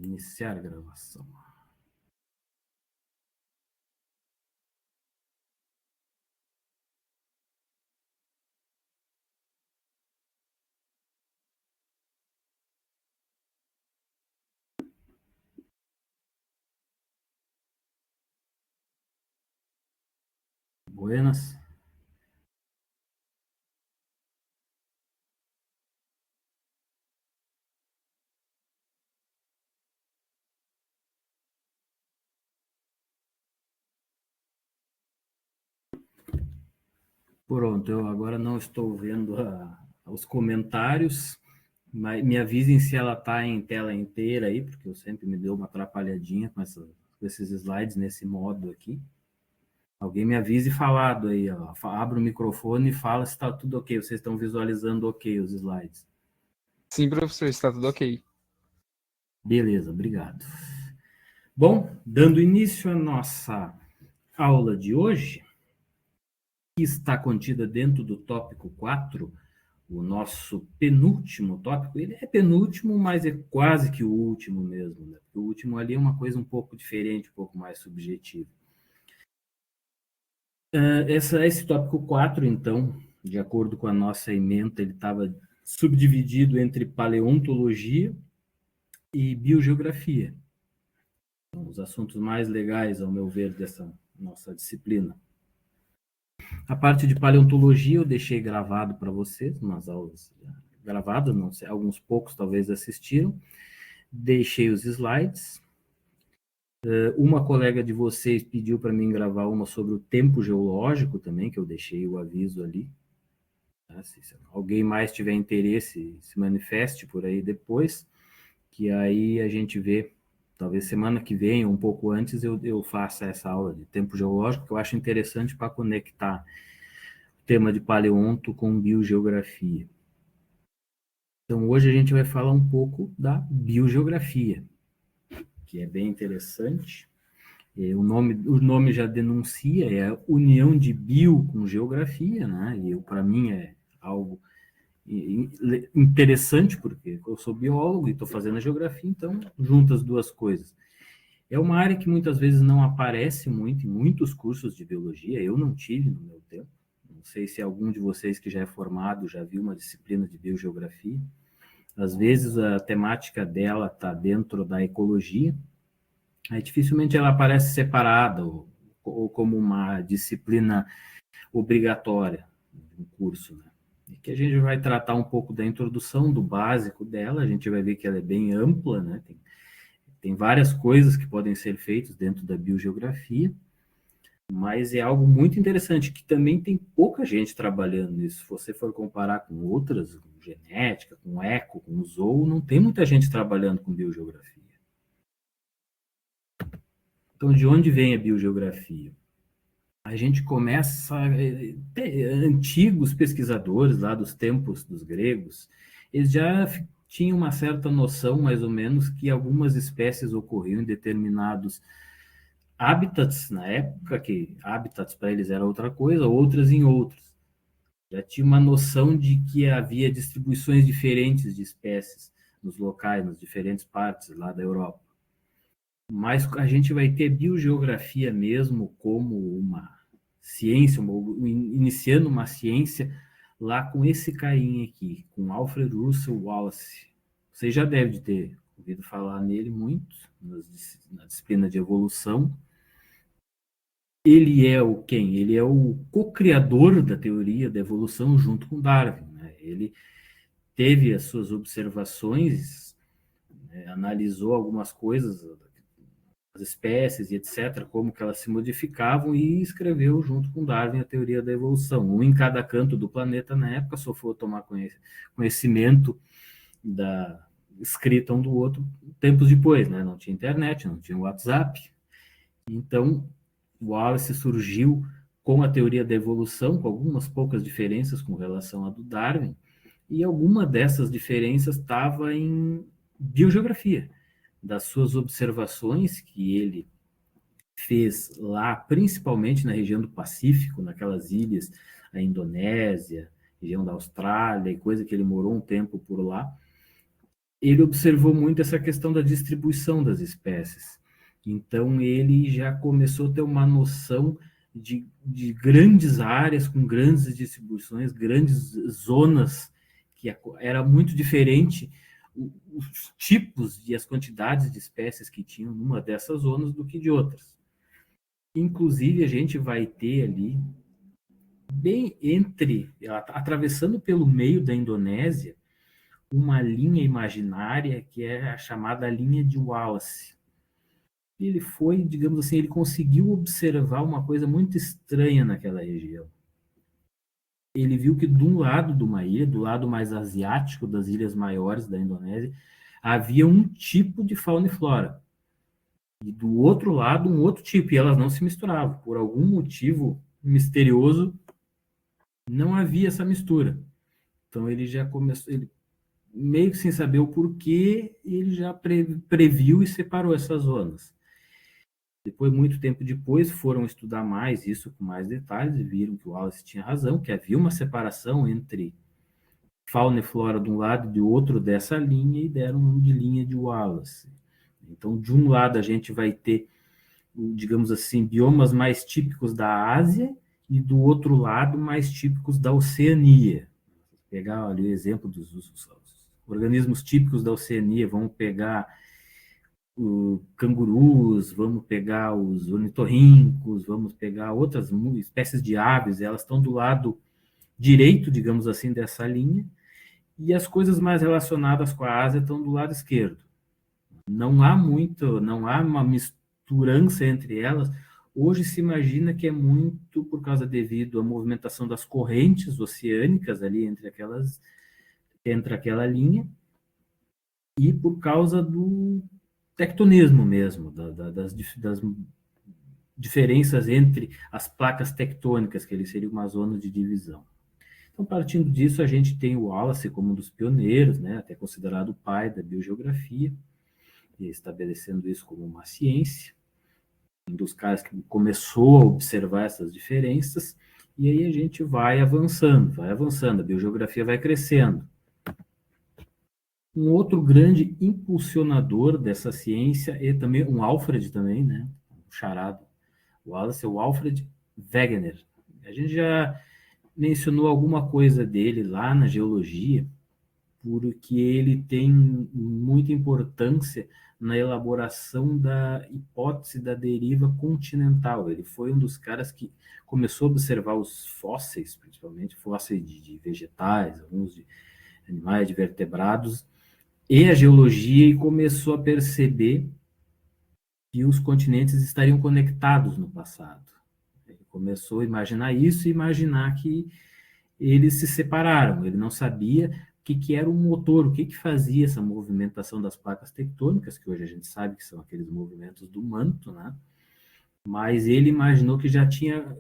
Iniciar a gravação. Buenas. Pronto, eu agora não estou vendo os comentários, mas me avisem se ela está em tela inteira aí, porque eu sempre me deu uma atrapalhadinha com esses slides nesse modo aqui. Alguém me avise falado aí, ó. Abre o microfone e fala se está tudo ok. Vocês estão visualizando ok os slides. Sim, professor, está tudo ok. Beleza, obrigado. Bom, dando início à nossa aula de hoje, que está contida dentro do tópico 4, o nosso penúltimo tópico. Ele é penúltimo, mas é quase que o último mesmo, né? Porque o último ali é uma coisa um pouco diferente, um pouco mais subjetiva. Esse tópico 4, então, de acordo com a nossa ementa, ele estava subdividido entre paleontologia e biogeografia. Então, os assuntos mais legais, ao meu ver, dessa nossa disciplina. A parte de paleontologia eu deixei gravado para vocês, umas aulas gravadas, não sei, alguns poucos talvez assistiram. Deixei os slides. Uma colega de vocês pediu para mim gravar uma sobre o tempo geológico também, que eu deixei o aviso ali. Se alguém mais tiver interesse, se manifeste por aí depois, que aí a gente vê, talvez semana que vem, ou um pouco antes, eu faça essa aula de tempo geológico, que eu acho interessante para conectar o tema de paleonto com biogeografia. Então, hoje a gente vai falar um pouco da biogeografia, que é bem interessante. O nome já denuncia, é a união de bio com geografia, né? E para mim é algo interessante, porque eu sou biólogo e estou fazendo a geografia, então junto as duas coisas. É uma área que muitas vezes não aparece muito em muitos cursos de biologia, eu não tive no meu tempo. Não sei se algum de vocês que já é formado já viu uma disciplina de biogeografia. Às vezes a temática dela está dentro da ecologia, aí dificilmente ela aparece separada ou como uma disciplina obrigatória de um curso, né? E que a gente vai tratar um pouco da introdução, do básico dela, a gente vai ver que ela é bem ampla, né? Tem várias coisas que podem ser feitas dentro da biogeografia, mas é algo muito interessante, que também tem pouca gente trabalhando nisso. Se você for comparar com outras, com genética, com eco, com zoo, não tem muita gente trabalhando com biogeografia. Então, de onde vem a biogeografia? A gente começa, antigos pesquisadores lá dos tempos dos gregos, eles já tinham uma certa noção, mais ou menos, que algumas espécies ocorriam em determinados hábitats na época, que hábitats para eles era outra coisa, outras em outros. Já tinha uma noção de que havia distribuições diferentes de espécies nos locais, nas diferentes partes lá da Europa. Mas a gente vai ter biogeografia mesmo como uma ciência, iniciando uma ciência lá com esse carinha aqui, com Alfred Russel Wallace. Você já deve ter ouvido falar nele muito, na disciplina de evolução. Ele é o quem? Ele é o co-criador da teoria da evolução junto com Darwin, né? Ele teve as suas observações, né, analisou algumas coisas, as espécies e etc., como que elas se modificavam, e escreveu junto com Darwin a teoria da evolução. Um em cada canto do planeta na época, só foi tomar conhecimento da escrita um do outro tempos depois, né? Não tinha internet, não tinha WhatsApp. Então, o Wallace surgiu com a teoria da evolução, com algumas poucas diferenças com relação à do Darwin, e alguma dessas diferenças estava em biogeografia, das suas observações que ele fez lá, principalmente na região do Pacífico, naquelas ilhas, a Indonésia, região da Austrália, e coisa que ele morou um tempo por lá. ele observou muito essa questão da distribuição das espécies. Então, ele já começou a ter uma noção de grandes áreas com grandes distribuições, grandes zonas, que era muito diferente os tipos e as quantidades de espécies que tinham numa dessas zonas do que de outras. Inclusive, a gente vai ter ali, bem atravessando pelo meio da Indonésia, uma linha imaginária que é a chamada linha de Wallace. Ele foi, digamos assim, ele conseguiu observar uma coisa muito estranha naquela região. Ele viu que de um lado de uma ilha, do lado mais asiático das ilhas maiores da Indonésia, havia um tipo de fauna e flora. E do outro lado, um outro tipo, e elas não se misturavam. Por algum motivo misterioso, não havia essa mistura. Então ele já começou, ele, meio que sem saber o porquê, ele já previu e separou essas zonas. Depois, muito tempo depois, foram estudar mais isso com mais detalhes e viram que o Wallace tinha razão, que havia uma separação entre fauna e flora de um lado e de outro dessa linha, e deram o nome de linha de Wallace. Então, de um lado, a gente vai ter, digamos assim, biomas mais típicos da Ásia, e do outro lado, mais típicos da Oceania. Vou pegar ali o exemplo dos organismos típicos da Oceania, vamos pegar os cangurus, vamos pegar os ornitorrincos, vamos pegar outras espécies de aves, elas estão do lado direito, digamos assim, dessa linha, e as coisas mais relacionadas com a Ásia estão do lado esquerdo. Não há uma misturança entre elas. Hoje se imagina que é muito por causa devido à movimentação das correntes oceânicas ali entre aquela linha, e por causa do tectonismo mesmo, das diferenças entre as placas tectônicas, que ele seria uma zona de divisão. Então, partindo disso, a gente tem o Wallace como um dos pioneiros, né, até considerado o pai da biogeografia, e estabelecendo isso como uma ciência, um dos caras que começou a observar essas diferenças, e aí a gente vai avançando, a biogeografia vai crescendo. Um outro grande impulsionador dessa ciência é também um Alfred também, né? Um charado. O Wallace é o Alfred Wegener. A gente já mencionou alguma coisa dele lá na geologia, porque ele tem muita importância na elaboração da hipótese da deriva continental. Ele foi um dos caras que começou a observar os fósseis, principalmente fósseis de vegetais, alguns de animais, de vertebrados, e a geologia, e começou a perceber que os continentes estariam conectados no passado. Ele começou a imaginar isso e imaginar que eles se separaram. Ele não sabia o que era o motor, o que fazia essa movimentação das placas tectônicas, que hoje a gente sabe que são aqueles movimentos do manto, né? Mas ele imaginou que já tinha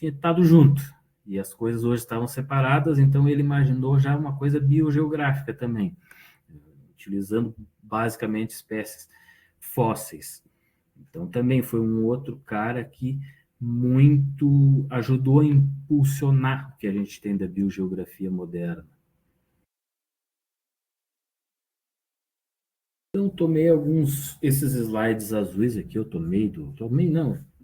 estado junto, e as coisas hoje estavam separadas, então ele imaginou já uma coisa biogeográfica também, utilizando basicamente espécies fósseis. Então também foi um outro cara que muito ajudou a impulsionar o que a gente tem da biogeografia moderna. Então tomei esses slides azuis aqui,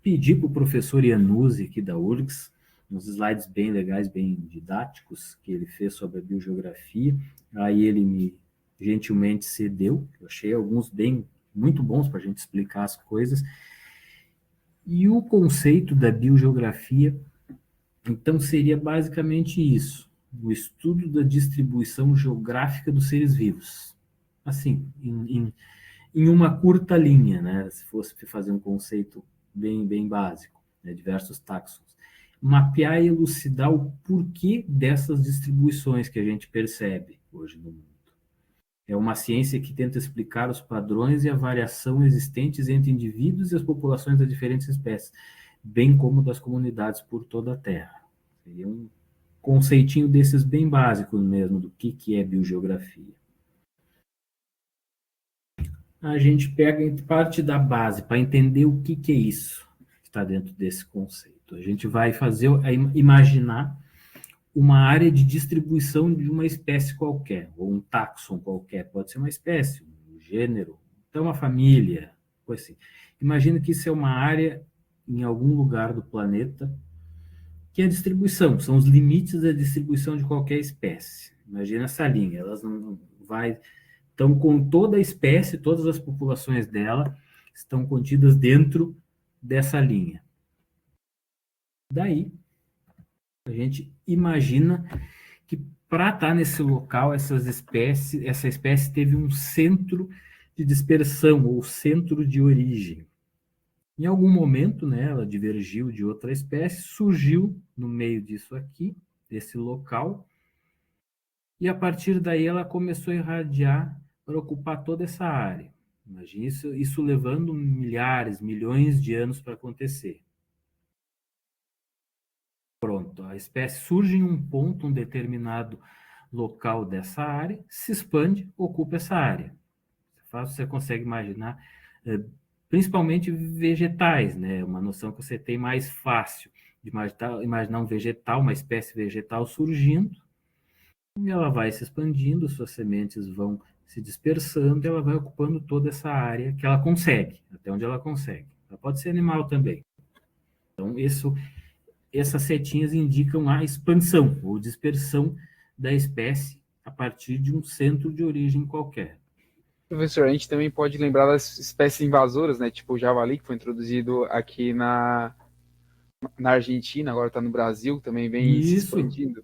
pedi para o professor Iannuzzi aqui da URGS, uns slides bem legais, bem didáticos, que ele fez sobre a biogeografia. Aí ele me gentilmente cedeu. Eu achei alguns muito bons para a gente explicar as coisas. E o conceito da biogeografia, então, seria basicamente isso: o estudo da distribuição geográfica dos seres vivos. Assim, em uma curta linha, né? Se fosse fazer um conceito bem básico, né? Diversos táxons. Mapear e elucidar o porquê dessas distribuições que a gente percebe hoje no mundo. É uma ciência que tenta explicar os padrões e a variação existentes entre indivíduos e as populações das diferentes espécies, bem como das comunidades por toda a Terra. Seria um conceitinho desses bem básicos mesmo, do que é biogeografia. A gente pega parte da base para entender o que é isso que está dentro desse conceito. A gente vai imaginar uma área de distribuição de uma espécie qualquer, ou um táxon qualquer, pode ser uma espécie, um gênero, então uma família, coisa assim. Imagina que isso é uma área em algum lugar do planeta que é a distribuição, são os limites da distribuição de qualquer espécie. Imagina essa linha, elas não vai... Então, com toda a espécie, todas as populações dela estão contidas dentro dessa linha. Daí, a gente imagina que para estar nesse local, essa espécie teve um centro de dispersão, ou centro de origem. Em algum momento, né, ela divergiu de outra espécie, surgiu no meio disso aqui, desse local, e a partir daí ela começou a irradiar para ocupar toda essa área. Imagina isso levando milhares, milhões de anos para acontecer. Pronto, a espécie surge em um ponto, um determinado local dessa área, se expande, ocupa essa área. Você consegue imaginar, principalmente vegetais, né? Uma noção que você tem mais fácil de imaginar um vegetal, uma espécie vegetal surgindo, e ela vai se expandindo, suas sementes vão se dispersando, e ela vai ocupando toda essa área que ela consegue, até onde ela consegue. Ela pode ser animal também. Então, essas setinhas indicam a expansão ou dispersão da espécie a partir de um centro de origem qualquer. Professor, a gente também pode lembrar das espécies invasoras, né? Tipo o javali, que foi introduzido aqui na Argentina, agora está no Brasil, também vem se Isso, expandindo.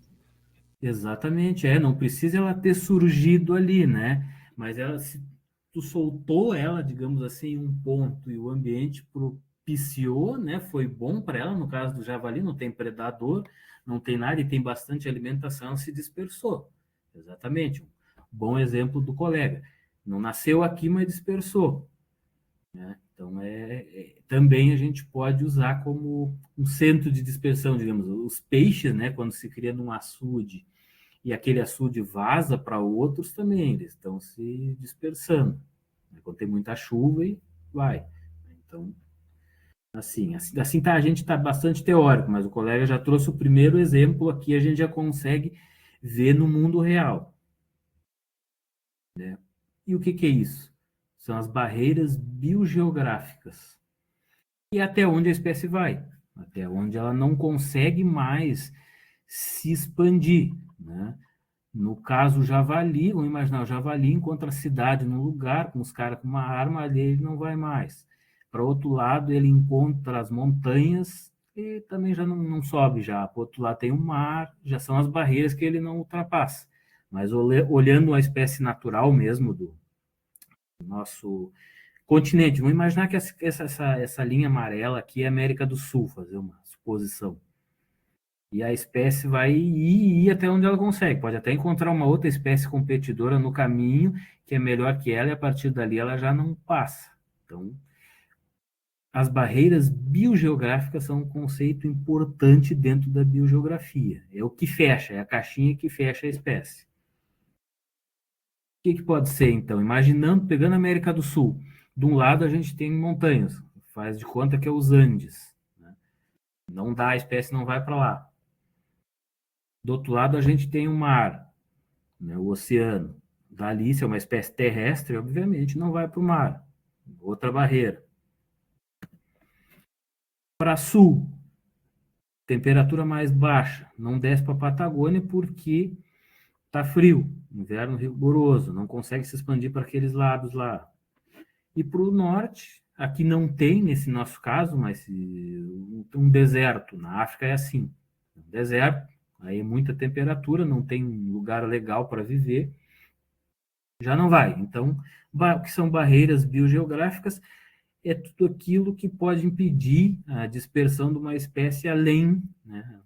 exatamente, não precisa ela ter surgido ali, né? Mas ela, se tu soltou ela, digamos assim, em um ponto e o ambiente propiciou, né? Foi bom para ela, no caso do javali, não tem predador, não tem nada e tem bastante alimentação, ela se dispersou. Exatamente, um bom exemplo do colega. Não nasceu aqui, mas dispersou, né? Então, também a gente pode usar como um centro de dispersão, digamos, os peixes, né? Quando se cria num açude e aquele açude vaza para outros também, eles estão se dispersando. Quando tem muita chuva e vai. Então, assim tá, a gente está bastante teórico, mas o colega já trouxe o primeiro exemplo aqui, a gente já consegue ver no mundo real, né? E o que é isso? São as barreiras biogeográficas. E até onde a espécie vai? Até onde ela não consegue mais se expandir, né? No caso, o javali, vamos imaginar, o javali encontra a cidade num lugar, com os caras com uma arma, ali ele não vai mais. Para outro lado, ele encontra as montanhas e também já não sobe já. Para outro lado tem o mar, já são as barreiras que ele não ultrapassa. Mas olhando a espécie natural mesmo do nosso continente, vamos imaginar que essa linha amarela aqui é América do Sul, fazer uma suposição. E a espécie vai ir até onde ela consegue. Pode até encontrar uma outra espécie competidora no caminho, que é melhor que ela, e a partir dali ela já não passa. Então, as barreiras biogeográficas são um conceito importante dentro da biogeografia. É o que fecha, é a caixinha que fecha a espécie. O que pode ser, então? Imaginando, pegando a América do Sul. De um lado a gente tem montanhas, faz de conta que é os Andes, né? Não dá, a espécie não vai para lá. Do outro lado a gente tem o mar, né, o oceano. Dali, se é uma espécie terrestre, obviamente não vai para o mar. Outra barreira. Para sul, temperatura mais baixa. Não desce para a Patagônia porque está frio, inverno rigoroso, não consegue se expandir para aqueles lados lá. E para o norte, aqui não tem, nesse nosso caso, mas um deserto. Na África é assim. Um deserto, aí é muita temperatura, não tem lugar legal para viver. Já não vai. Então, o que são barreiras biogeográficas é tudo aquilo que pode impedir a dispersão de uma espécie além, né,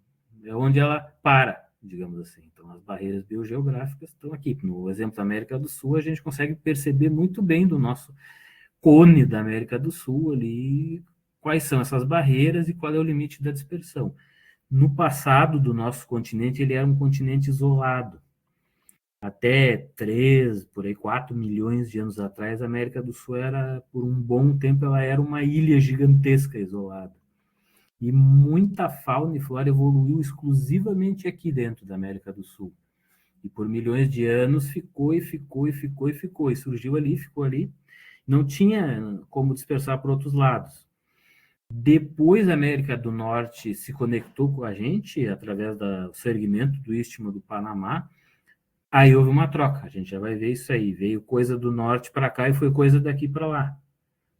é onde ela para, digamos assim. Então, as barreiras biogeográficas estão aqui. No exemplo da América do Sul, a gente consegue perceber muito bem do nosso cone da América do Sul ali quais são essas barreiras e qual é o limite da dispersão. No passado do nosso continente, ele era um continente isolado. Até 3, por aí 4 milhões de anos atrás, a América do Sul era, por um bom tempo, ela era uma ilha gigantesca isolada. E muita fauna e flora evoluiu exclusivamente aqui dentro da América do Sul. E por milhões de anos ficou e ficou e ficou e ficou. E surgiu ali, ficou ali. Não tinha como dispersar para outros lados. Depois a América do Norte se conectou com a gente através do segmento do Istmo do Panamá. Aí houve uma troca, a gente já vai ver isso aí. Veio coisa do norte para cá e foi coisa daqui para lá.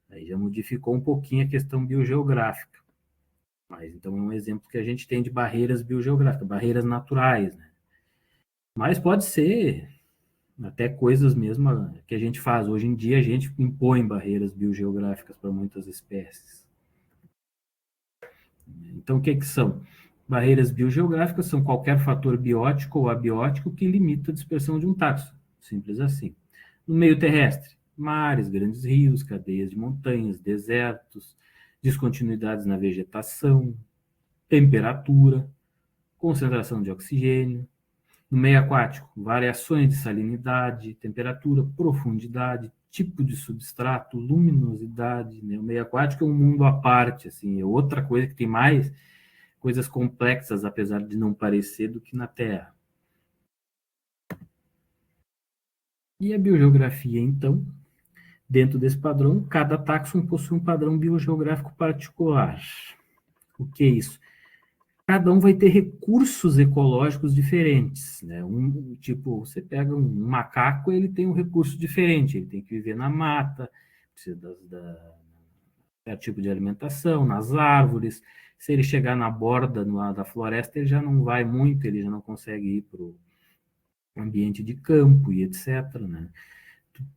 Aí já modificou um pouquinho a questão biogeográfica. Mas então é um exemplo que a gente tem de barreiras biogeográficas, barreiras naturais, né? Mas pode ser até coisas mesmo que a gente faz. Hoje em dia a gente impõe barreiras biogeográficas para muitas espécies. Então, o que são? Barreiras biogeográficas são qualquer fator biótico ou abiótico que limita a dispersão de um taxon. Simples assim. No meio terrestre, mares, grandes rios, cadeias de montanhas, desertos, descontinuidades na vegetação, temperatura, concentração de oxigênio. No meio aquático, variações de salinidade, temperatura, profundidade, tipo de substrato, luminosidade. Né? O meio aquático é um mundo à parte, assim, é outra coisa que tem mais coisas complexas, apesar de não parecer, do que na Terra. E a biogeografia, então, dentro desse padrão, cada táxon possui um padrão biogeográfico particular. O que é isso? Cada um vai ter recursos ecológicos diferentes, né? Tipo, você pega um macaco, ele tem um recurso diferente, ele tem que viver na mata, precisa tipo de alimentação, nas árvores. Se ele chegar na borda da floresta, ele já não vai muito, ele já não consegue ir para o ambiente de campo e etc. Né?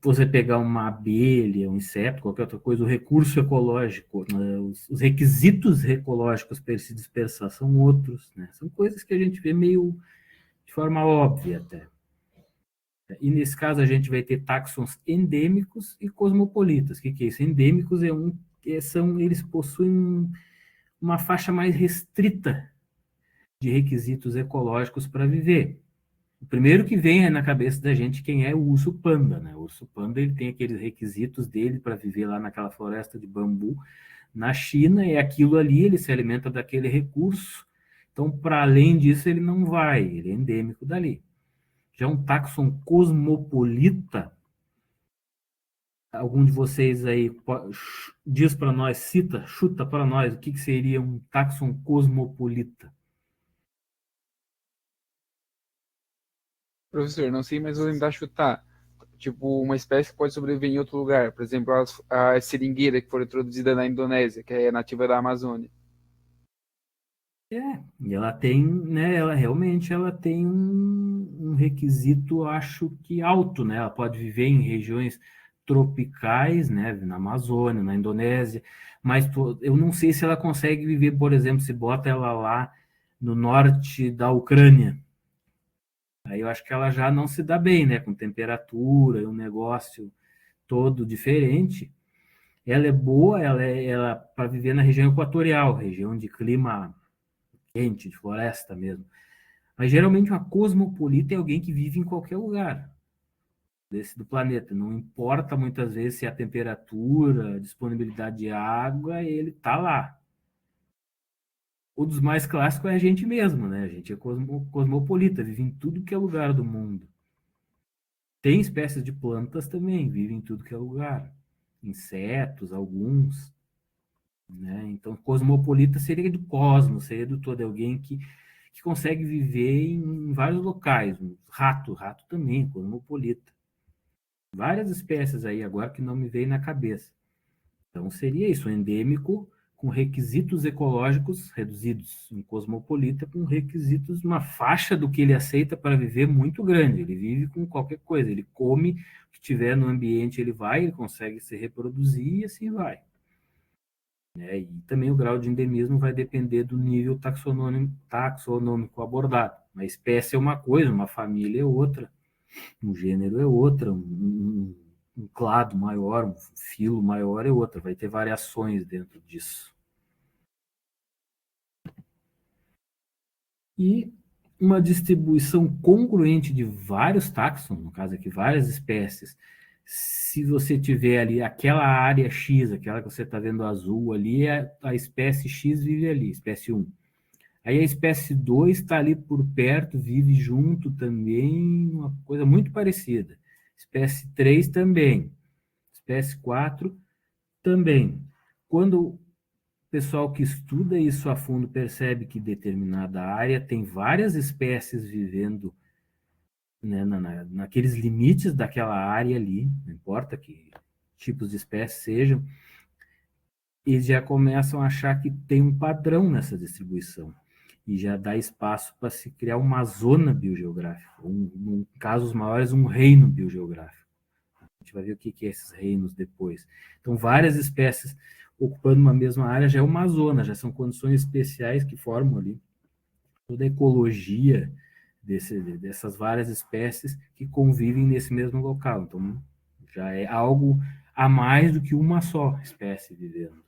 Você pegar uma abelha, um inseto, qualquer outra coisa, o recurso ecológico, né? Os requisitos ecológicos para ele se dispersar são outros. Né? São coisas que a gente vê meio de forma óbvia até. E nesse caso a gente vai ter táxons endêmicos e cosmopolitas. O que é isso? Endêmicos eles possuem uma faixa mais restrita de requisitos ecológicos para viver. O primeiro que vem na cabeça da gente quem é o urso panda, né? O urso panda ele tem aqueles requisitos dele para viver lá naquela floresta de bambu na China, e aquilo ali ele se alimenta daquele recurso. Então, para além disso, ele não vai, ele é endêmico dali. Já um táxon cosmopolita, algum de vocês aí diz para nós, chuta para nós, o que seria um táxon cosmopolita? Professor, não sei, mas vou tentar chutar. Tipo, uma espécie que pode sobreviver em outro lugar. Por exemplo, a seringueira que foi introduzida na Indonésia, que é nativa da Amazônia. E ela tem, né, ela realmente ela tem um requisito, acho que alto, né? Ela pode viver em regiões tropicais, né, na Amazônia, na Indonésia, mas eu não sei se ela consegue viver, por exemplo, se bota ela lá no norte da Ucrânia. Aí eu acho que ela já não se dá bem, né, com temperatura, um negócio todo diferente. Ela é boa, ela para viver na região equatorial, região de clima quente, de floresta mesmo. Mas geralmente uma cosmopolita é alguém que vive em qualquer lugar do planeta. Não importa muitas vezes se a temperatura, a disponibilidade de água, ele está lá. O dos mais clássicos é a gente mesmo, né? A gente é cosmopolita, vive em tudo que é lugar do mundo. Tem espécies de plantas também, vivem em tudo que é lugar. Insetos, alguns. Né? Então, cosmopolita seria do cosmos, seria do todo, alguém que consegue viver em vários locais. Rato também, cosmopolita. Várias espécies aí agora que não me veio na cabeça. Então, seria isso, um endêmico com requisitos ecológicos reduzidos, um cosmopolita com requisitos, uma faixa do que ele aceita para viver muito grande. Ele vive com qualquer coisa, ele come, o que tiver no ambiente ele vai, ele consegue se reproduzir e assim vai. E também o grau de endemismo vai depender do nível taxonômico abordado. Uma espécie é uma coisa, uma família é outra, um gênero é outra, um clado maior, um filo maior é outra, vai ter variações dentro disso. E uma distribuição congruente de vários táxons, no caso aqui, várias espécies, Se você tiver ali aquela área X, aquela que você está vendo azul ali, a espécie X vive ali, espécie 1. Aí a espécie 2 está ali por perto, vive junto também, uma coisa muito parecida. Espécie 3 também. Espécie 4 também. Quando o pessoal que estuda isso a fundo percebe que determinada área tem várias espécies vivendo, né, naqueles limites daquela área ali, não importa que tipos de espécies sejam, eles já começam a achar que tem um padrão nessa distribuição e já dá espaço para se criar uma zona biogeográfica, em casos maiores, um reino biogeográfico. A gente vai ver o que é esses reinos depois. Então, várias espécies ocupando uma mesma área já é uma zona, já são condições especiais que formam ali toda a ecologia dessas várias espécies que convivem nesse mesmo local. Então, já é algo a mais do que uma só espécie vivendo.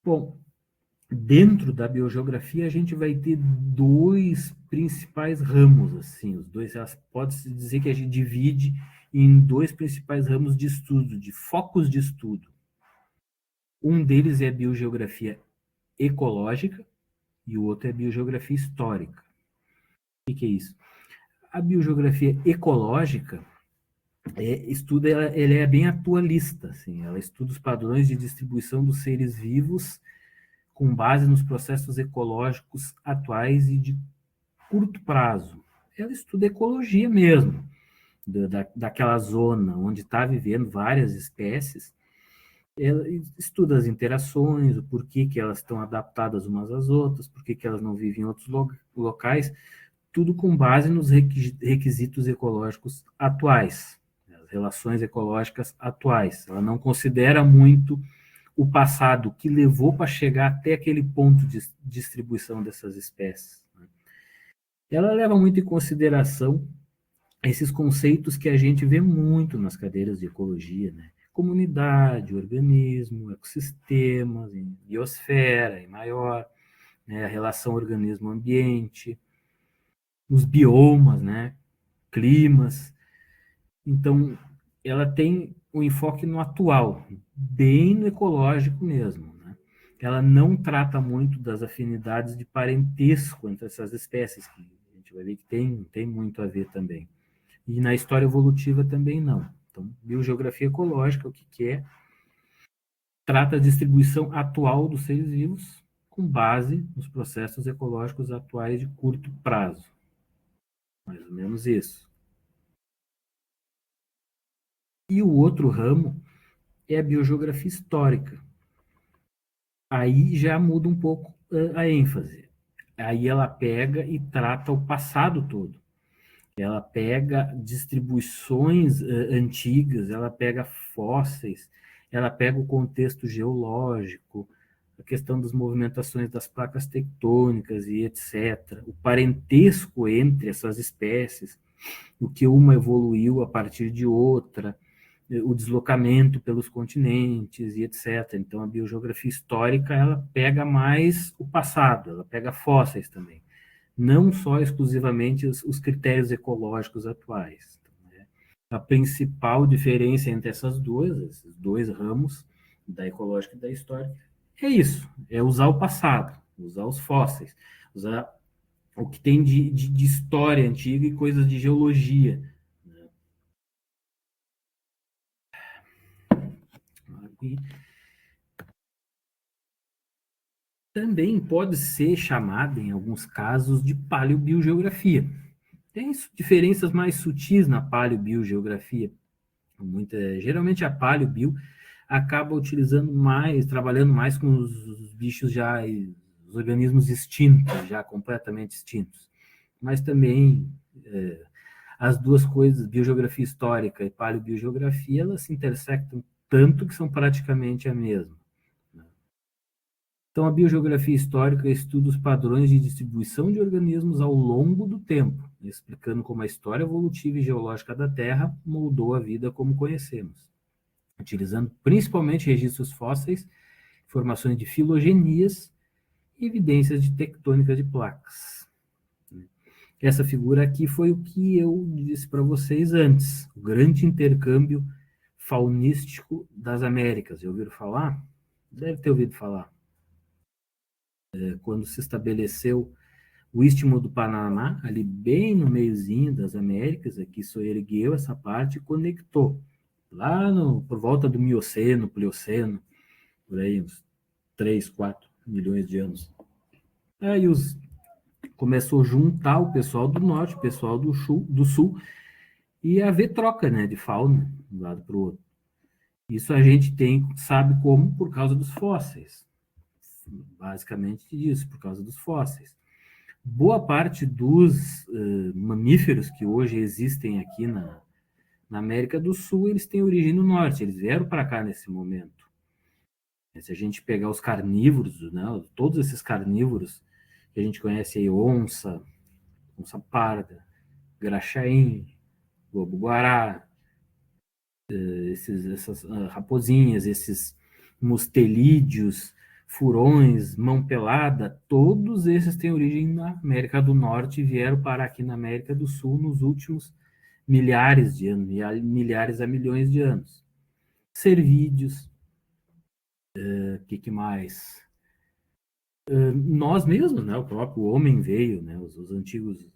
Bom, dentro da biogeografia a gente vai ter dois principais ramos, assim, os dois, pode-se dizer que a gente divide em dois principais ramos de estudo, de focos de estudo. Um deles é a biogeografia ecológica e o outro é a biogeografia histórica. O que é isso? A biogeografia ecológica ela é bem atualista, assim, ela estuda os padrões de distribuição dos seres vivos com base nos processos ecológicos atuais e de curto prazo. Ela estuda ecologia mesmo, daquela zona onde está vivendo várias espécies. Ela estuda as interações, o porquê que elas estão adaptadas umas às outras, porquê que elas não vivem em outros locais, tudo com base nos requisitos ecológicos atuais, as relações ecológicas atuais. Ela não considera muito o passado que levou para chegar até aquele ponto de distribuição dessas espécies. Ela leva muito em consideração esses conceitos que a gente vê muito nas cadeiras de ecologia, né? Comunidade, organismo, ecossistemas, biosfera, em maior, né? A relação organismo-ambiente, os biomas, né? Climas. Então, ela tem um enfoque no atual, bem no ecológico mesmo. Né? Ela não trata muito das afinidades de parentesco entre essas espécies, que a gente vai ver que tem muito a ver também. E na história evolutiva também não. Então, biogeografia ecológica, o que é? Trata a distribuição atual dos seres vivos com base nos processos ecológicos atuais de curto prazo. Mais ou menos isso. E o outro ramo é a biogeografia histórica. Aí já muda um pouco a ênfase. Aí ela pega e trata o passado todo. Ela pega distribuições antigas, ela pega fósseis, ela pega o contexto geológico, a questão das movimentações das placas tectônicas e etc. O parentesco entre essas espécies, o que uma evoluiu a partir de outra, o deslocamento pelos continentes e etc. Então, a biogeografia histórica, ela pega mais o passado, ela pega fósseis também, não só exclusivamente os critérios ecológicos atuais. Então, né? A principal diferença entre esses dois ramos, da ecológica e da histórica, é isso, é usar o passado, usar os fósseis, usar o que tem de história antiga e coisas de geologia. E também pode ser chamada, em alguns casos, de paleobiogeografia. Tem diferenças mais sutis na paleobiogeografia. Geralmente a paleobio acaba utilizando mais, trabalhando mais com os bichos já, os organismos extintos, já completamente extintos. Mas também as duas coisas, biogeografia histórica e paleobiogeografia, elas se intersectam tanto que são praticamente a mesma. Então, a biogeografia histórica estuda os padrões de distribuição de organismos ao longo do tempo, explicando como a história evolutiva e geológica da Terra moldou a vida como conhecemos, utilizando principalmente registros fósseis, informações de filogenias e evidências de tectônica de placas. Essa figura aqui foi o que eu disse para vocês antes, o grande intercâmbio faunístico das Américas. Já ouviram falar? Deve ter ouvido falar. Quando se estabeleceu o Istmo do Panamá, ali bem no meiozinho das Américas, aqui só ergueu essa parte e conectou. Lá por volta do Mioceno, Plioceno, por aí, uns 3, 4 milhões de anos. Aí começou a juntar o pessoal do norte, o pessoal do sul, e haver troca, né, de fauna de um lado para o outro. Isso a gente sabe como por causa dos fósseis. Basicamente isso, por causa dos fósseis. Boa parte dos mamíferos que hoje existem aqui na América do Sul, eles têm origem no norte, eles vieram para cá nesse momento. Se a gente pegar os carnívoros, né, todos esses carnívoros que a gente conhece aí, onça parda, graxaim, lobo-guará, essas raposinhas, esses mustelídeos, furões, mão pelada, todos esses têm origem na América do Norte e vieram parar aqui na América do Sul nos últimos milhares de anos, milhares a milhões de anos. Cervídeos, que mais? Nós mesmos, né? O próprio homem veio, né? Os antigos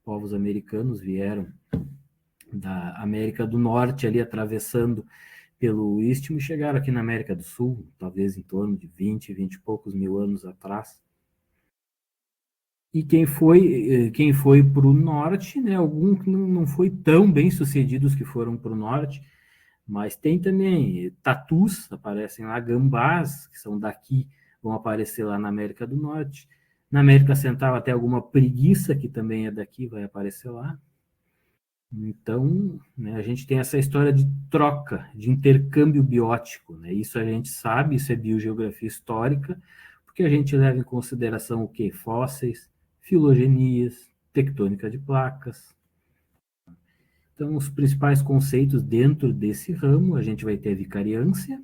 povos americanos vieram da América do Norte, ali atravessando pelo Istmo, e chegaram aqui na América do Sul, talvez em torno de 20 e poucos mil anos atrás. E quem foi para o norte, né? Algum que não foi tão bem sucedidos que foram para o norte, mas tem também tatus, aparecem lá, gambás, que são daqui, vão aparecer lá na América do Norte. Na América Central, até alguma preguiça, que também é daqui, vai aparecer lá. Então, né, a gente tem essa história de troca, de intercâmbio biótico, né? Isso a gente sabe, isso é biogeografia histórica, porque a gente leva em consideração o quê? Fósseis, filogenias, tectônica de placas. Então, os principais conceitos dentro desse ramo, a gente vai ter a vicariância,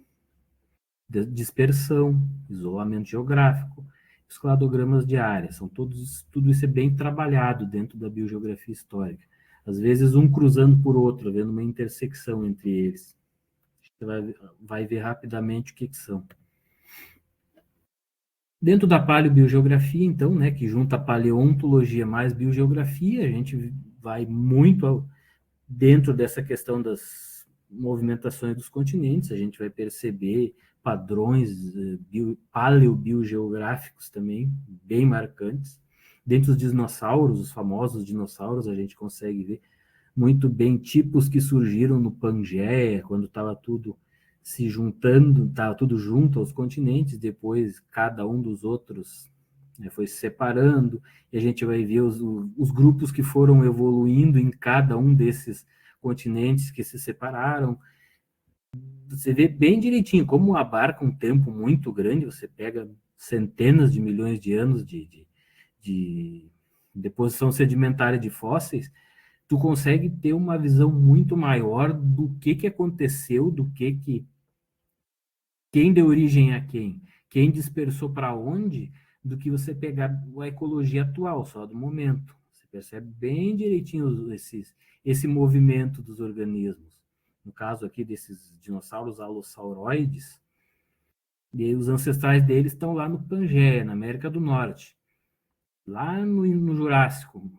dispersão, isolamento geográfico, os cladogramas de área. Tudo isso é bem trabalhado dentro da biogeografia histórica. Às vezes, um cruzando por outro, havendo uma intersecção entre eles. Você vai ver rapidamente o que são. Dentro da paleobiogeografia, então, né, que junta paleontologia mais biogeografia, a gente vai muito dentro dessa questão das movimentações dos continentes, a gente vai perceber padrões paleobiogeográficos também, bem marcantes. Dentro dos dinossauros, os famosos dinossauros, a gente consegue ver muito bem tipos que surgiram no Pangeia, quando estava tudo se juntando, estava tudo junto aos continentes, depois cada um dos outros, né, foi se separando, e a gente vai ver os grupos que foram evoluindo em cada um desses continentes que se separaram. Você vê bem direitinho como abarca um tempo muito grande, você pega centenas de milhões de anos de deposição sedimentária de fósseis, tu consegue ter uma visão muito maior do que aconteceu, quem deu origem a quem dispersou para onde, do que você pegar a ecologia atual, só do momento. Você percebe bem direitinho esse movimento dos organismos. No caso aqui desses dinossauros alossauroides, e os ancestrais deles estão lá no Pangeia, na América do Norte, lá no Jurássico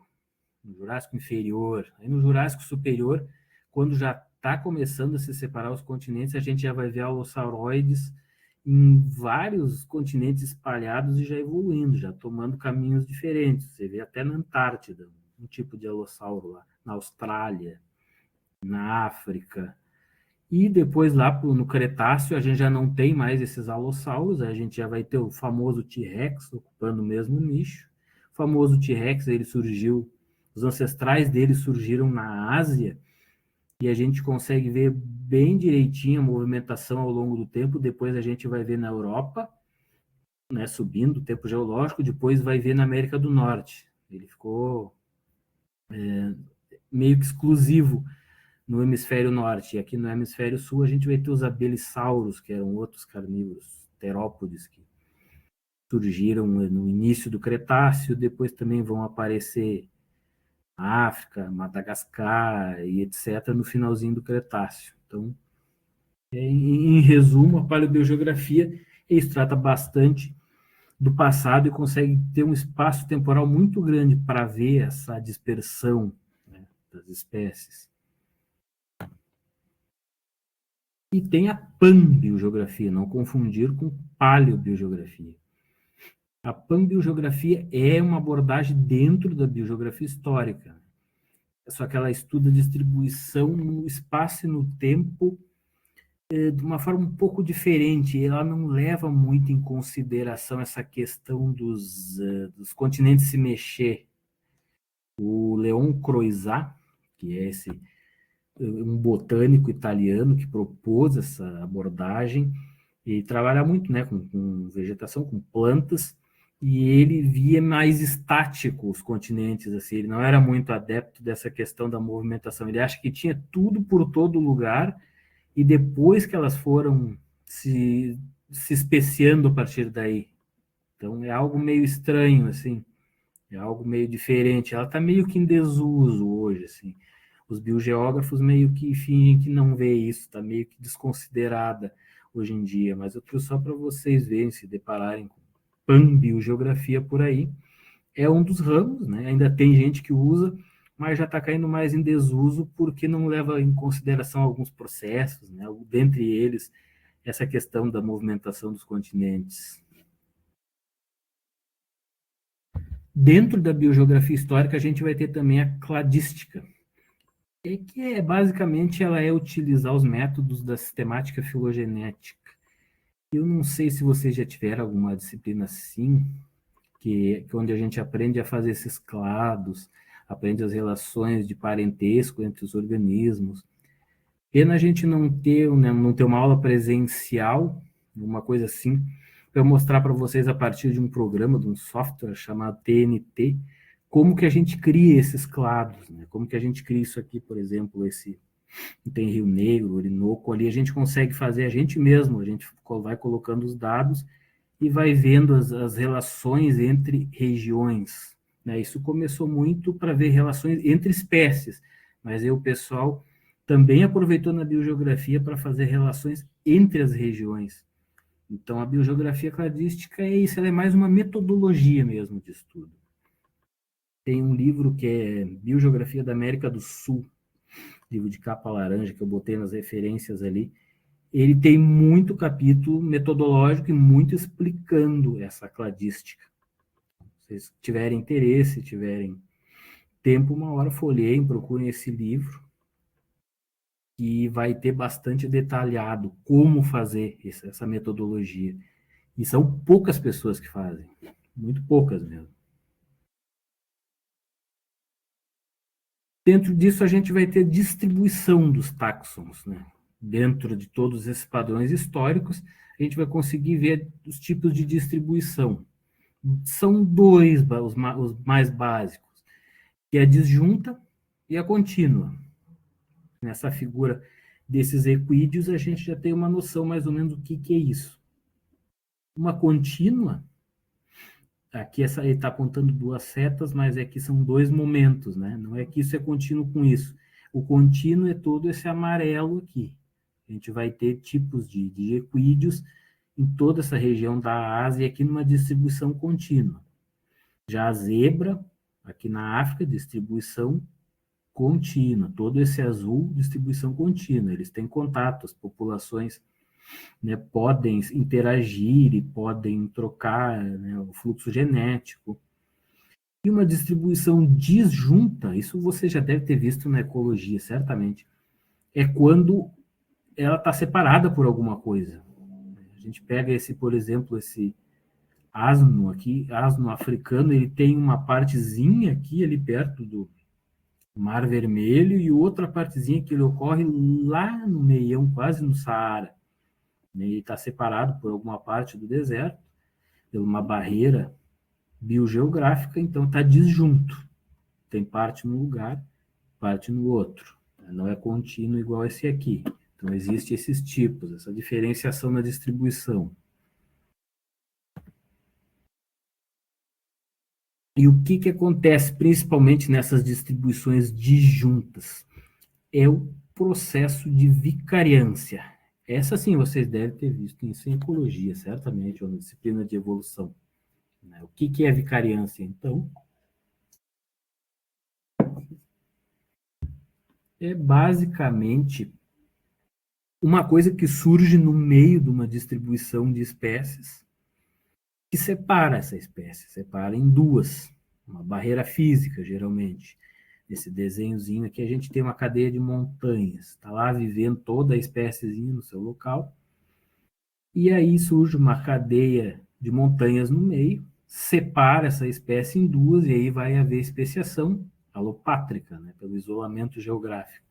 inferior. Aí no Jurássico superior, quando já está começando a se separar os continentes, a gente já vai ver alossauroides em vários continentes espalhados e já evoluindo, já tomando caminhos diferentes. Você vê até na Antártida, um tipo de alossauro lá, na Austrália, na África. E depois lá no Cretáceo, a gente já não tem mais esses alossauros, a gente já vai ter o famoso T-Rex ocupando o mesmo nicho. O famoso T-Rex, ele surgiu, os ancestrais dele surgiram na Ásia, e a gente consegue ver bem direitinho a movimentação ao longo do tempo. Depois a gente vai ver na Europa, né, subindo o tempo geológico, depois vai ver na América do Norte. Ele ficou meio que exclusivo no hemisfério norte, e aqui no hemisfério sul a gente vai ter os abelissauros, que eram outros carnívoros, terópodes, que surgiram no início do Cretáceo, depois também vão aparecer África, Madagascar e etc., no finalzinho do Cretáceo. Então, em resumo, a paleobiogeografia isso trata bastante do passado e consegue ter um espaço temporal muito grande para ver essa dispersão, né, das espécies. E tem a panbiogeografia, não confundir com paleobiogeografia. A panbiogeografia é uma abordagem dentro da biogeografia histórica, só que ela estuda a distribuição no espaço e no tempo de uma forma um pouco diferente. Ela não leva muito em consideração essa questão dos continentes se mexer. O Leon Croizat, que é um botânico italiano que propôs essa abordagem, e trabalha muito, né, com vegetação, com plantas, e ele via mais estático os continentes, assim, ele não era muito adepto dessa questão da movimentação, ele acha que tinha tudo por todo lugar, e depois que elas foram se especiando a partir daí. Então é algo meio estranho, assim, é algo meio diferente. Ela está meio que em desuso hoje, assim. Os biogeógrafos meio que fingem que não vê isso, está meio que desconsiderada hoje em dia. Mas eu trouxe só para vocês verem, se depararem com panbiogeografia por aí. É um dos ramos, né? Ainda tem gente que usa, mas já está caindo mais em desuso porque não leva em consideração alguns processos, né? Dentre eles, essa questão da movimentação dos continentes. Dentro da biogeografia histórica, a gente vai ter também a cladística, que basicamente ela é utilizar os métodos da sistemática filogenética. Eu não sei se vocês já tiveram alguma disciplina assim, que onde a gente aprende a fazer esses clados, aprende as relações de parentesco entre os organismos. Pena a gente não ter, né, não ter uma aula presencial, uma coisa assim, para mostrar para vocês a partir de um programa, de um software chamado TNT, como que a gente cria esses clados, né? Como que a gente cria isso aqui, por exemplo, tem Rio Negro, Orinoco, ali a gente consegue fazer a gente mesmo, a gente vai colocando os dados e vai vendo as relações entre regiões, né? Isso começou muito para ver relações entre espécies, mas aí o pessoal também aproveitou na biogeografia para fazer relações entre as regiões. Então, a biogeografia cladística é isso, ela é mais uma metodologia mesmo de estudo. Tem um livro que é Biogeografia da América do Sul, livro de capa laranja, que eu botei nas referências ali. Ele tem muito capítulo metodológico e muito explicando essa cladística. Se vocês tiverem interesse, tiverem tempo, uma hora folheiem, procurem esse livro, que vai ter bastante detalhado como fazer essa metodologia. E são poucas pessoas que fazem, muito poucas mesmo. Dentro disso, a gente vai ter distribuição dos táxons, né? Dentro de todos esses padrões históricos, a gente vai conseguir ver os tipos de distribuição. São dois os mais básicos, que é a disjunta e a contínua. Nessa figura desses equídeos, a gente já tem uma noção mais ou menos do que é isso. Uma contínua, aqui ele está apontando duas setas, mas aqui são dois momentos, né? Não é que isso é contínuo com isso. O contínuo é todo esse amarelo aqui. A gente vai ter tipos de equídeos em toda essa região da Ásia, aqui numa distribuição contínua. Já a zebra, aqui na África, distribuição contínua. Todo esse azul, distribuição contínua. Eles têm contato, as populações, né, podem interagir e podem trocar, né, o fluxo genético. E uma distribuição disjunta, isso você já deve ter visto na ecologia, certamente, é quando ela está separada por alguma coisa. A gente pega por exemplo, esse asno aqui, asno africano, ele tem uma partezinha aqui, ali perto do Mar Vermelho, e outra partezinha que ele ocorre lá no meião, quase no Saara. Ele está separado por alguma parte do deserto, por uma barreira biogeográfica, então está disjunto. Tem parte num lugar, parte no outro. Não é contínuo igual esse aqui. Então, existem esses tipos, essa diferenciação na distribuição. E o que acontece principalmente nessas distribuições disjuntas? É o processo de vicariância. Essa sim vocês devem ter visto isso em ecologia, certamente, ou na disciplina de evolução. O que é vicariância, então? É basicamente uma coisa que surge no meio de uma distribuição de espécies que separa essa espécie, separa em duas, uma barreira física, geralmente. Esse desenhozinho aqui, a gente tem uma cadeia de montanhas, está lá vivendo toda a espéciezinha no seu local, e aí surge uma cadeia de montanhas no meio, separa essa espécie em duas, e aí vai haver especiação alopátrica, né, pelo isolamento geográfico.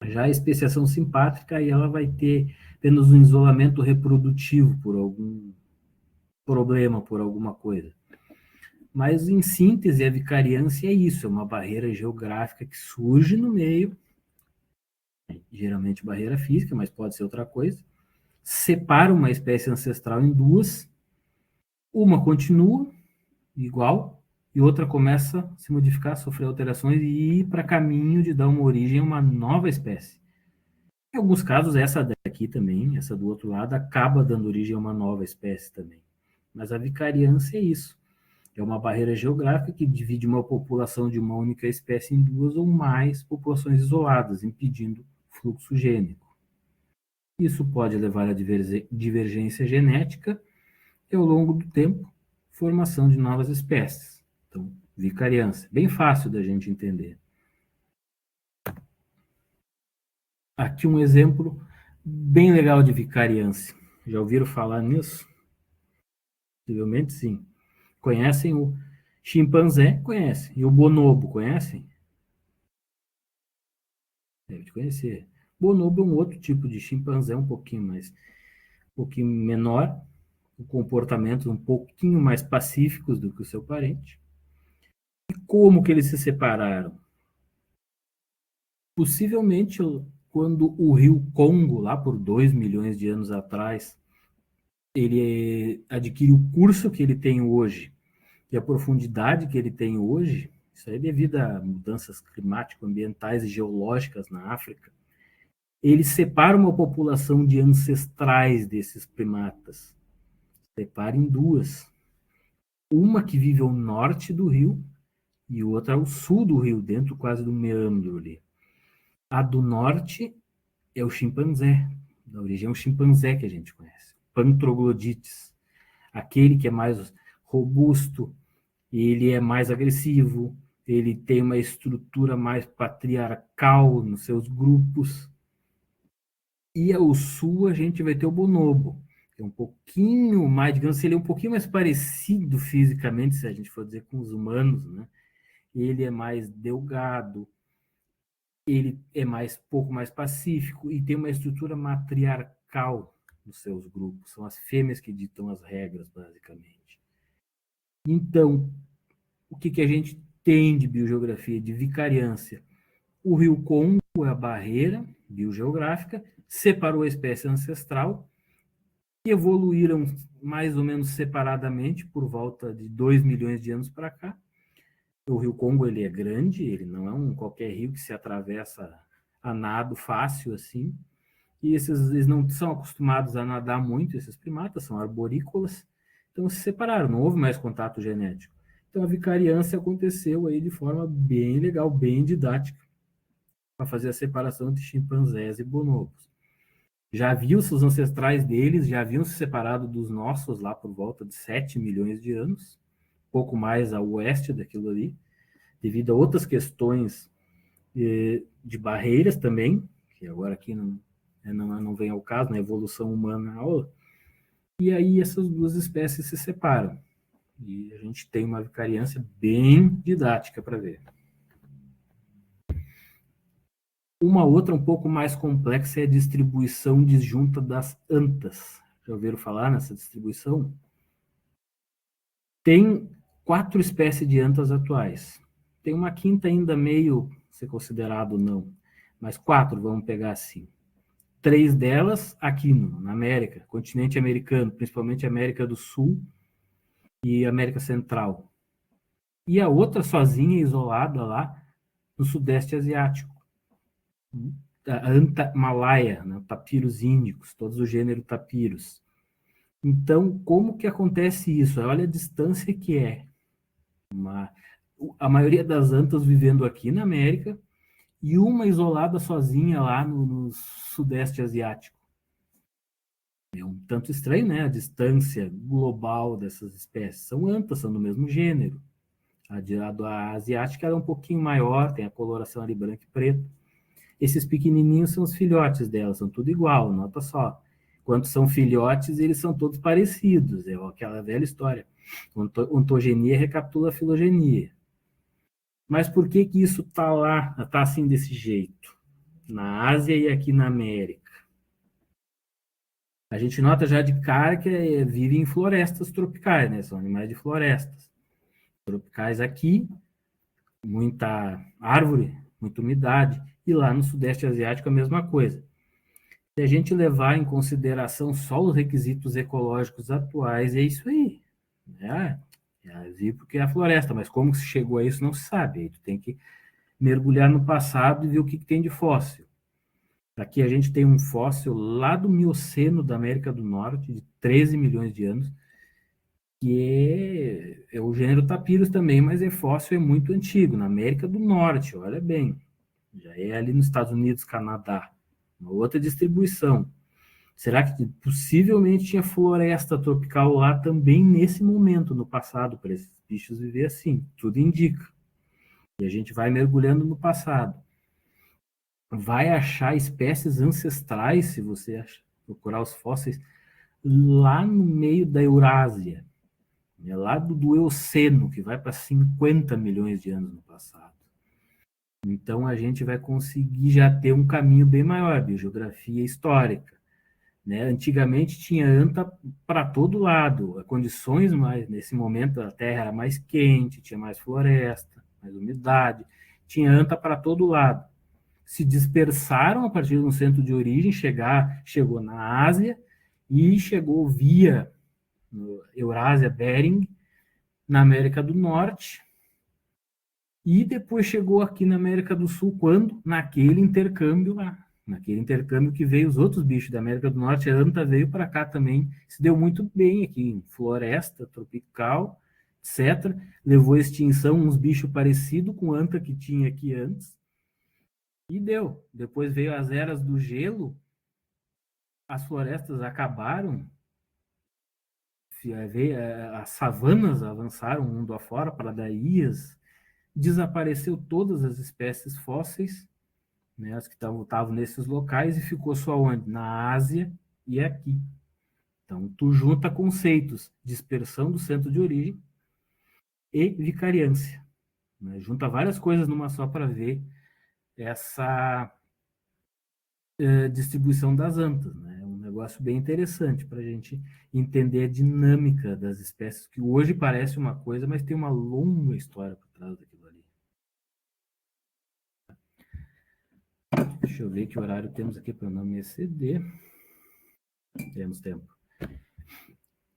Já a especiação simpátrica, aí ela vai ter apenas um isolamento reprodutivo por algum problema, por alguma coisa. Mas, em síntese, a vicariância é isso, é uma barreira geográfica que surge no meio, geralmente barreira física, mas pode ser outra coisa, separa uma espécie ancestral em duas, uma continua igual, e outra começa a se modificar, sofrer alterações e ir para caminho de dar uma origem a uma nova espécie. Em alguns casos, essa daqui também, essa do outro lado, acaba dando origem a uma nova espécie também. Mas a vicariância é isso. É uma barreira geográfica que divide uma população de uma única espécie em duas ou mais populações isoladas, impedindo fluxo gênico. Isso pode levar à divergência genética e, ao longo do tempo, formação de novas espécies. Então, vicariância, bem fácil da gente entender. Aqui um exemplo bem legal de vicariância. Já ouviram falar nisso? Possivelmente sim. Conhecem o chimpanzé? Conhecem. E o bonobo, conhecem? Deve te conhecer. Bonobo é um outro tipo de chimpanzé, um pouquinho menor, com comportamentos um pouquinho mais pacíficos do que o seu parente. E como que eles se separaram? Possivelmente quando o rio Congo, lá por 2 milhões de anos atrás, ele adquire o curso que ele tem hoje e a profundidade que ele tem hoje, isso aí é devido a mudanças climático-ambientais e geológicas na África, ele separa uma população de ancestrais desses primatas. Separa em duas. Uma que vive ao norte do rio e outra ao sul do rio, dentro quase do meandro ali. A do norte é o chimpanzé, da origem é o chimpanzé que a gente conhece, Pantroglodites, aquele que é mais robusto, ele é mais agressivo, ele tem uma estrutura mais patriarcal nos seus grupos. E ao sul a gente vai ter o bonobo, que é um pouquinho mais, digamos, ele é um pouquinho mais parecido fisicamente, se a gente for dizer, com os humanos, né? Ele é mais delgado, ele é pouco mais pacífico e tem uma estrutura matriarcal nos seus grupos. São as fêmeas que ditam as regras, basicamente. Então, o que a gente tem de biogeografia, de vicariância? O rio Congo é a barreira biogeográfica, separou a espécie ancestral, que evoluíram mais ou menos separadamente por volta de 2 milhões de anos para cá. O rio Congo ele é grande, ele não é qualquer rio que se atravessa a nado fácil assim, e eles não são acostumados a nadar muito, esses primatas são arborícolas, então se separaram, não houve mais contato genético. Então a vicariância aconteceu aí de forma bem legal, bem didática, para fazer a separação de chimpanzés e bonobos. Já viu-se os ancestrais deles, já haviam se separado dos nossos lá por volta de 7 milhões de anos, pouco mais a oeste daquilo ali, devido a outras questões de barreiras também, que agora aqui não vem ao caso, na evolução humana, e aí essas duas espécies se separam. E a gente tem uma vicariância bem didática para ver. Uma outra um pouco mais complexa é a distribuição disjunta das antas. Já ouviram falar nessa distribuição? Tem 4 espécies de antas atuais. Tem uma quinta ainda meio ser considerado não, mas 4 vamos pegar assim. 3 delas aqui na América, continente americano, principalmente América do Sul e América Central. e a outra sozinha, isolada lá no Sudeste Asiático. A anta malaia, né? Tapiros índicos, todos o gênero tapiros. Então, como que acontece isso? Olha a distância que é. A maioria das antas vivendo aqui na América e uma isolada sozinha lá no Sudeste Asiático. É um tanto estranho, né? A distância global dessas espécies. São antas, são do mesmo gênero. A asiática é um pouquinho maior, tem a coloração ali branca e preta. Esses pequenininhos são os filhotes delas, são tudo igual, nota só. Quando são filhotes, eles são todos parecidos, é aquela velha história. Ontogenia recapitula a filogenia. Mas por que que isso está lá, está assim desse jeito? Na Ásia e aqui na América. A gente nota já de cara que vivem em florestas tropicais, né? São animais de florestas. Tropicais aqui, muita árvore, muita umidade. E lá no Sudeste Asiático a mesma coisa. Se a gente levar em consideração só os requisitos ecológicos atuais, é isso aí. Vi porque é a floresta, mas como se chegou a isso não se sabe. Aí tu tem que mergulhar no passado e ver o que tem de fóssil. Aqui a gente tem um fóssil lá do Mioceno da América do Norte, de 13 milhões de anos, que é o gênero Tapirus também, mas é fóssil, é muito antigo, na América do Norte, olha bem. Já é ali nos Estados Unidos, Canadá, uma outra distribuição. Será que possivelmente tinha floresta tropical lá também nesse momento, no passado, para esses bichos viver assim? Tudo indica. E a gente vai mergulhando no passado. Vai achar espécies ancestrais, se você procurar os fósseis, lá no meio da Eurásia, lá do Eoceno, que vai para 50 milhões de anos no passado. Então, a gente vai conseguir já ter um caminho bem maior de geografia histórica. Né? Antigamente tinha anta para todo lado, condições mais, nesse momento a terra era mais quente, tinha mais floresta, mais umidade, tinha anta para todo lado. Se dispersaram a partir de um centro de origem, chegou na Ásia e chegou via Eurásia, Bering, na América do Norte, e depois chegou aqui na América do Sul, quando? Naquele intercâmbio lá. Naquele intercâmbio que veio os outros bichos da América do Norte, a anta veio para cá também, se deu muito bem aqui, em floresta tropical, etc. Levou à extinção uns bichos parecidos com anta que tinha aqui antes, e deu. Depois veio as eras do gelo, as florestas acabaram, as savanas avançaram mundo afora, pradarias, desapareceu todas as espécies fósseis, né, as que estavam nesses locais, e ficou só onde? Na Ásia e aqui. Então, tu junta conceitos, dispersão do centro de origem e vicariância. Né? Junta várias coisas numa só para ver essa distribuição das antas. Né? É um negócio bem interessante para a gente entender a dinâmica das espécies, que hoje parece uma coisa, mas tem uma longa história por trás daquilo ali. Deixa eu ver que horário temos aqui para não me exceder. Temos tempo.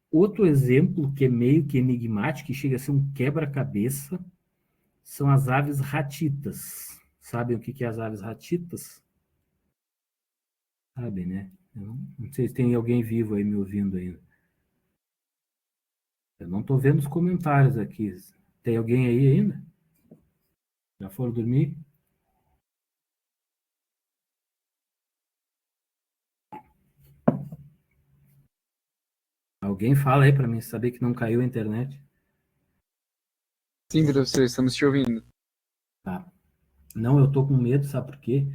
Outro exemplo que é meio que enigmático, que chega a ser um quebra-cabeça, são as aves ratitas. Sabem o que é as aves ratitas? Sabem, né? Eu não sei se tem alguém vivo aí me ouvindo ainda. Eu não estou vendo os comentários aqui. Tem alguém aí ainda? Já foram dormir? Alguém fala aí para mim saber que não caiu a internet. Sim, professor, estamos te ouvindo. Tá. Não, eu tô com medo, sabe por quê?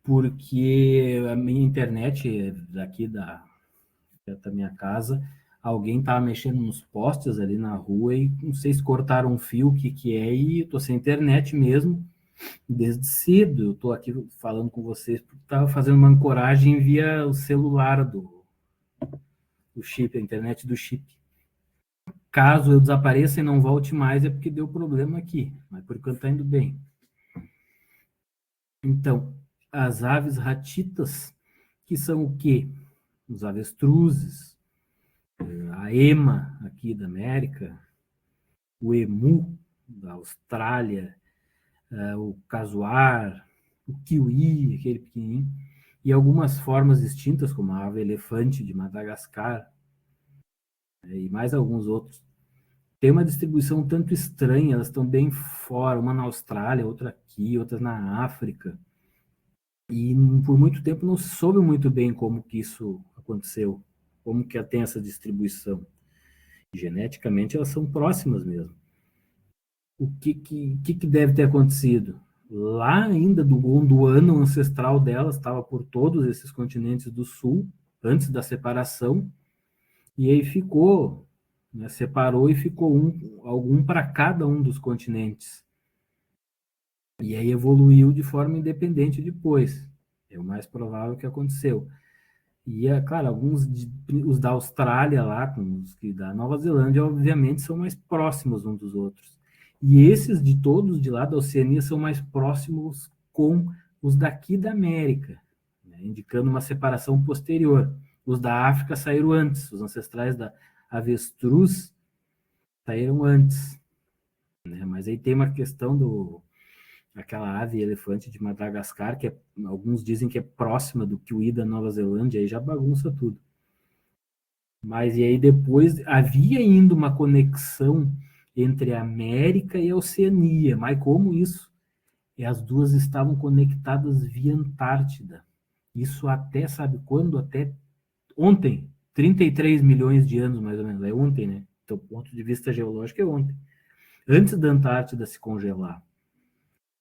Porque a minha internet daqui da minha casa, alguém estava mexendo nos postes ali na rua e não sei se cortaram um fio, o que é, e eu tô sem internet mesmo desde cedo. Eu tô aqui falando com vocês porque estava fazendo uma ancoragem via o celular do chip, a internet do chip. Caso eu desapareça e não volte mais, é porque deu problema aqui, mas por enquanto está indo bem. Então, as aves ratitas, que são o quê? Os avestruzes, a ema aqui da América, o emu, da Austrália, o casuar, o kiwi, aquele pequenininho, e algumas formas distintas, como a ave-elefante de Madagascar, e mais alguns outros. Tem uma distribuição tanto estranha, elas estão bem fora, uma na Austrália, outra aqui, outras na África. E por muito tempo não se soube muito bem como que isso aconteceu, como que tem essa distribuição. Geneticamente elas são próximas mesmo. O que deve ter acontecido? Lá ainda do Gondwana ancestral delas estava por todos esses continentes do sul, antes da separação, e aí ficou, né, separou e ficou algum para cada um dos continentes. E aí evoluiu de forma independente depois. É o mais provável que aconteceu. E, claro, os da Austrália lá, com os da Nova Zelândia, obviamente, são mais próximos uns dos outros. E esses de todos de lá da Oceania são mais próximos com os daqui da América, né, indicando uma separação posterior. Os da África saíram antes, os ancestrais da avestruz saíram antes. Né? Mas aí tem uma questão aquela ave elefante de Madagascar, que alguns dizem que é próxima do kiwi da Nova Zelândia, aí já bagunça tudo. Mas e aí depois havia ainda uma conexão entre a América e a Oceania, mas como isso? E as duas estavam conectadas via Antártida. Isso até, sabe quando? Até ontem, 33 milhões de anos mais ou menos, é ontem, né? Então, do ponto de vista geológico, é ontem. Antes da Antártida se congelar.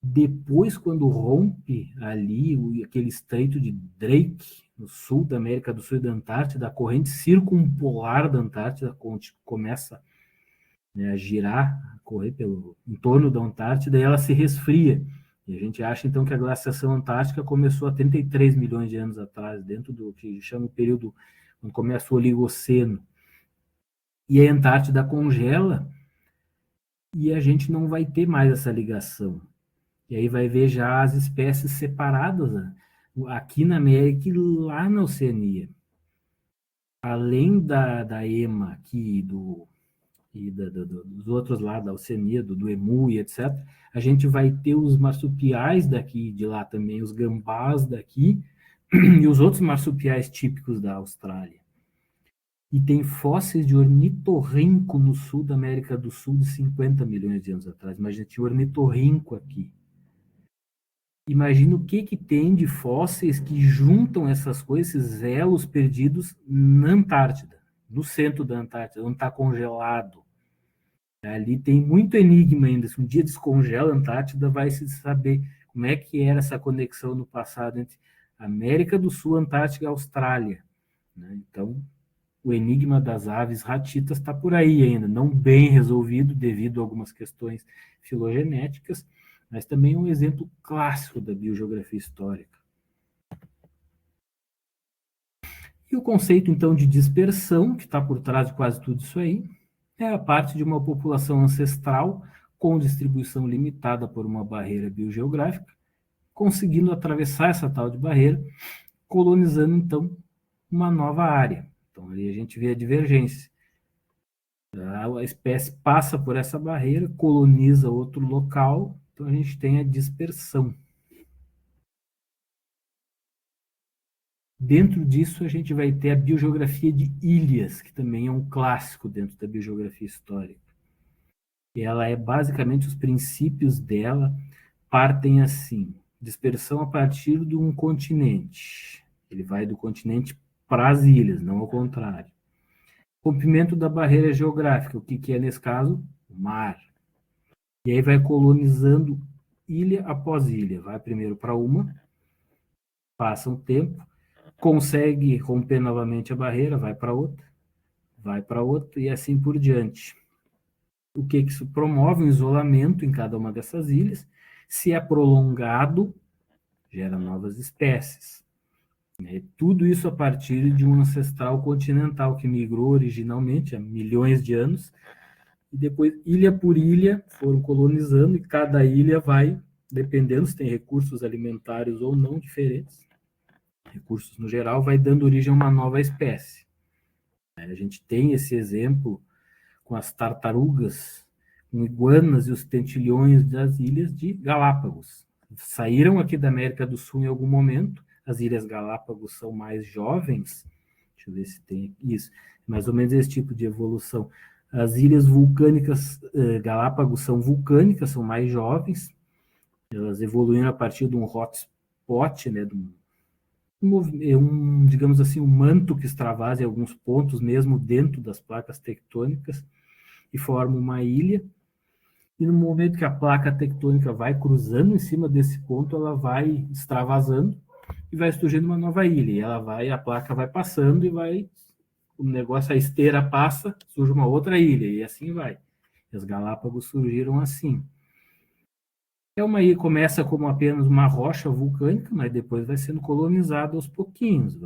Depois, quando rompe ali aquele estreito de Drake, no sul da América do Sul e da Antártida, a corrente circumpolar da Antártida começa, né, a girar, a correr em torno da Antártida, e ela se resfria. E a gente acha, então, que a glaciação antártica começou há 33 milhões de anos atrás, dentro do que chama o período quando começa o Oligoceno. E a Antártida congela e a gente não vai ter mais essa ligação. E aí vai ver já as espécies separadas, né, aqui na América e lá na Oceania. Além da ema aqui dos outros lá da Oceania, do emu e etc., a gente vai ter os marsupiais daqui de lá também, os gambás daqui e os outros marsupiais típicos da Austrália. E tem fósseis de ornitorrinco no sul da América do Sul de 50 milhões de anos atrás. Imagina, tinha ornitorrinco aqui. Imagina o que tem de fósseis que juntam essas coisas, esses elos perdidos na Antártida, no centro da Antártida, onde está congelado. Ali tem muito enigma ainda. Se um dia descongela a Antártida, vai se saber como é que era essa conexão no passado entre América do Sul, Antártica e Austrália. Então, o enigma das aves ratitas está por aí ainda, não bem resolvido devido a algumas questões filogenéticas, mas também um exemplo clássico da biogeografia histórica. E o conceito, então, de dispersão, que está por trás de quase tudo isso aí, é a parte de uma população ancestral com distribuição limitada por uma barreira biogeográfica, conseguindo atravessar essa tal de barreira, colonizando, então, uma nova área. Então, ali a gente vê a divergência. A espécie passa por essa barreira, coloniza outro local, então a gente tem a dispersão. Dentro disso, a gente vai ter a biogeografia de ilhas, que também é um clássico dentro da biogeografia histórica. E ela é basicamente, os princípios dela partem assim: dispersão a partir de um continente. Ele vai do continente para as ilhas, não ao contrário. Rompimento da barreira geográfica, o que é nesse caso? O mar. E aí vai colonizando ilha após ilha. Vai primeiro para uma, passa um tempo, consegue romper novamente a barreira, vai para outra, e assim por diante. O que isso promove? Um isolamento em cada uma dessas ilhas. Se é prolongado, gera novas espécies. Tudo isso a partir de um ancestral continental que migrou originalmente há milhões de anos, e depois, ilha por ilha, foram colonizando, e cada ilha vai, dependendo se tem recursos alimentares ou não diferentes, recursos no geral, vai dando origem a uma nova espécie. A gente tem esse exemplo com as tartarugas com iguanas e os tentilhões das ilhas de Galápagos. Saíram aqui da América do Sul em algum momento, as Ilhas Galápagos são mais jovens, deixa eu ver se tem isso, mais ou menos esse tipo de evolução. As ilhas vulcânicas, Galápagos são vulcânicas, são mais jovens, elas evoluíram a partir de um hotspot, né, digamos assim, um manto que extravasa em alguns pontos, mesmo dentro das placas tectônicas, e forma uma ilha. E no momento que a placa tectônica vai cruzando em cima desse ponto, ela vai extravasando e vai surgindo uma nova ilha. E a placa vai passando e o negócio, a esteira passa, surge uma outra ilha, e assim vai. E as Galápagos surgiram assim. Uma ilha começa como apenas uma rocha vulcânica, mas depois vai sendo colonizada aos pouquinhos.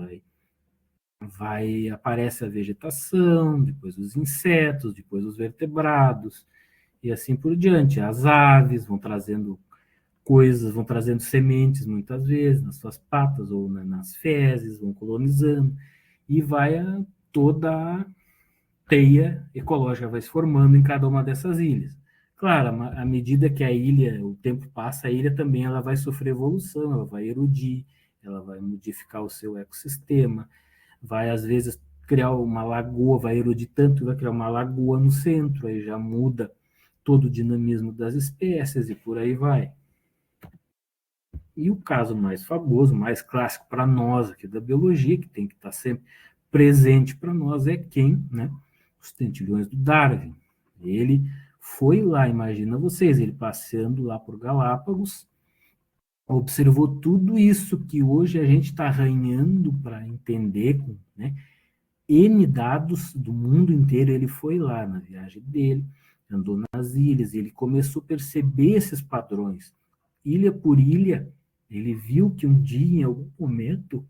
Aparece a vegetação, depois os insetos, depois os vertebrados, e assim por diante. As aves vão trazendo coisas, vão trazendo sementes muitas vezes nas suas patas ou nas fezes, vão colonizando, e toda a teia ecológica vai se formando em cada uma dessas ilhas. Claro, à medida que o tempo passa, a ilha também ela vai sofrer evolução, ela vai erodir, ela vai modificar o seu ecossistema, vai às vezes criar uma lagoa, vai erodir tanto, vai criar uma lagoa no centro, aí já muda todo o dinamismo das espécies e por aí vai. E o caso mais famoso, mais clássico para nós aqui da biologia, que tem que estar sempre presente para nós, é quem? Né? Os tentilhões do Darwin. Ele foi lá, imagina vocês, ele passeando lá por Galápagos, observou tudo isso que hoje a gente está arranhando para entender, né? N dados do mundo inteiro, ele foi lá na viagem dele, andou nas ilhas, ele começou a perceber esses padrões. Ilha por ilha, ele viu que um dia, em algum momento,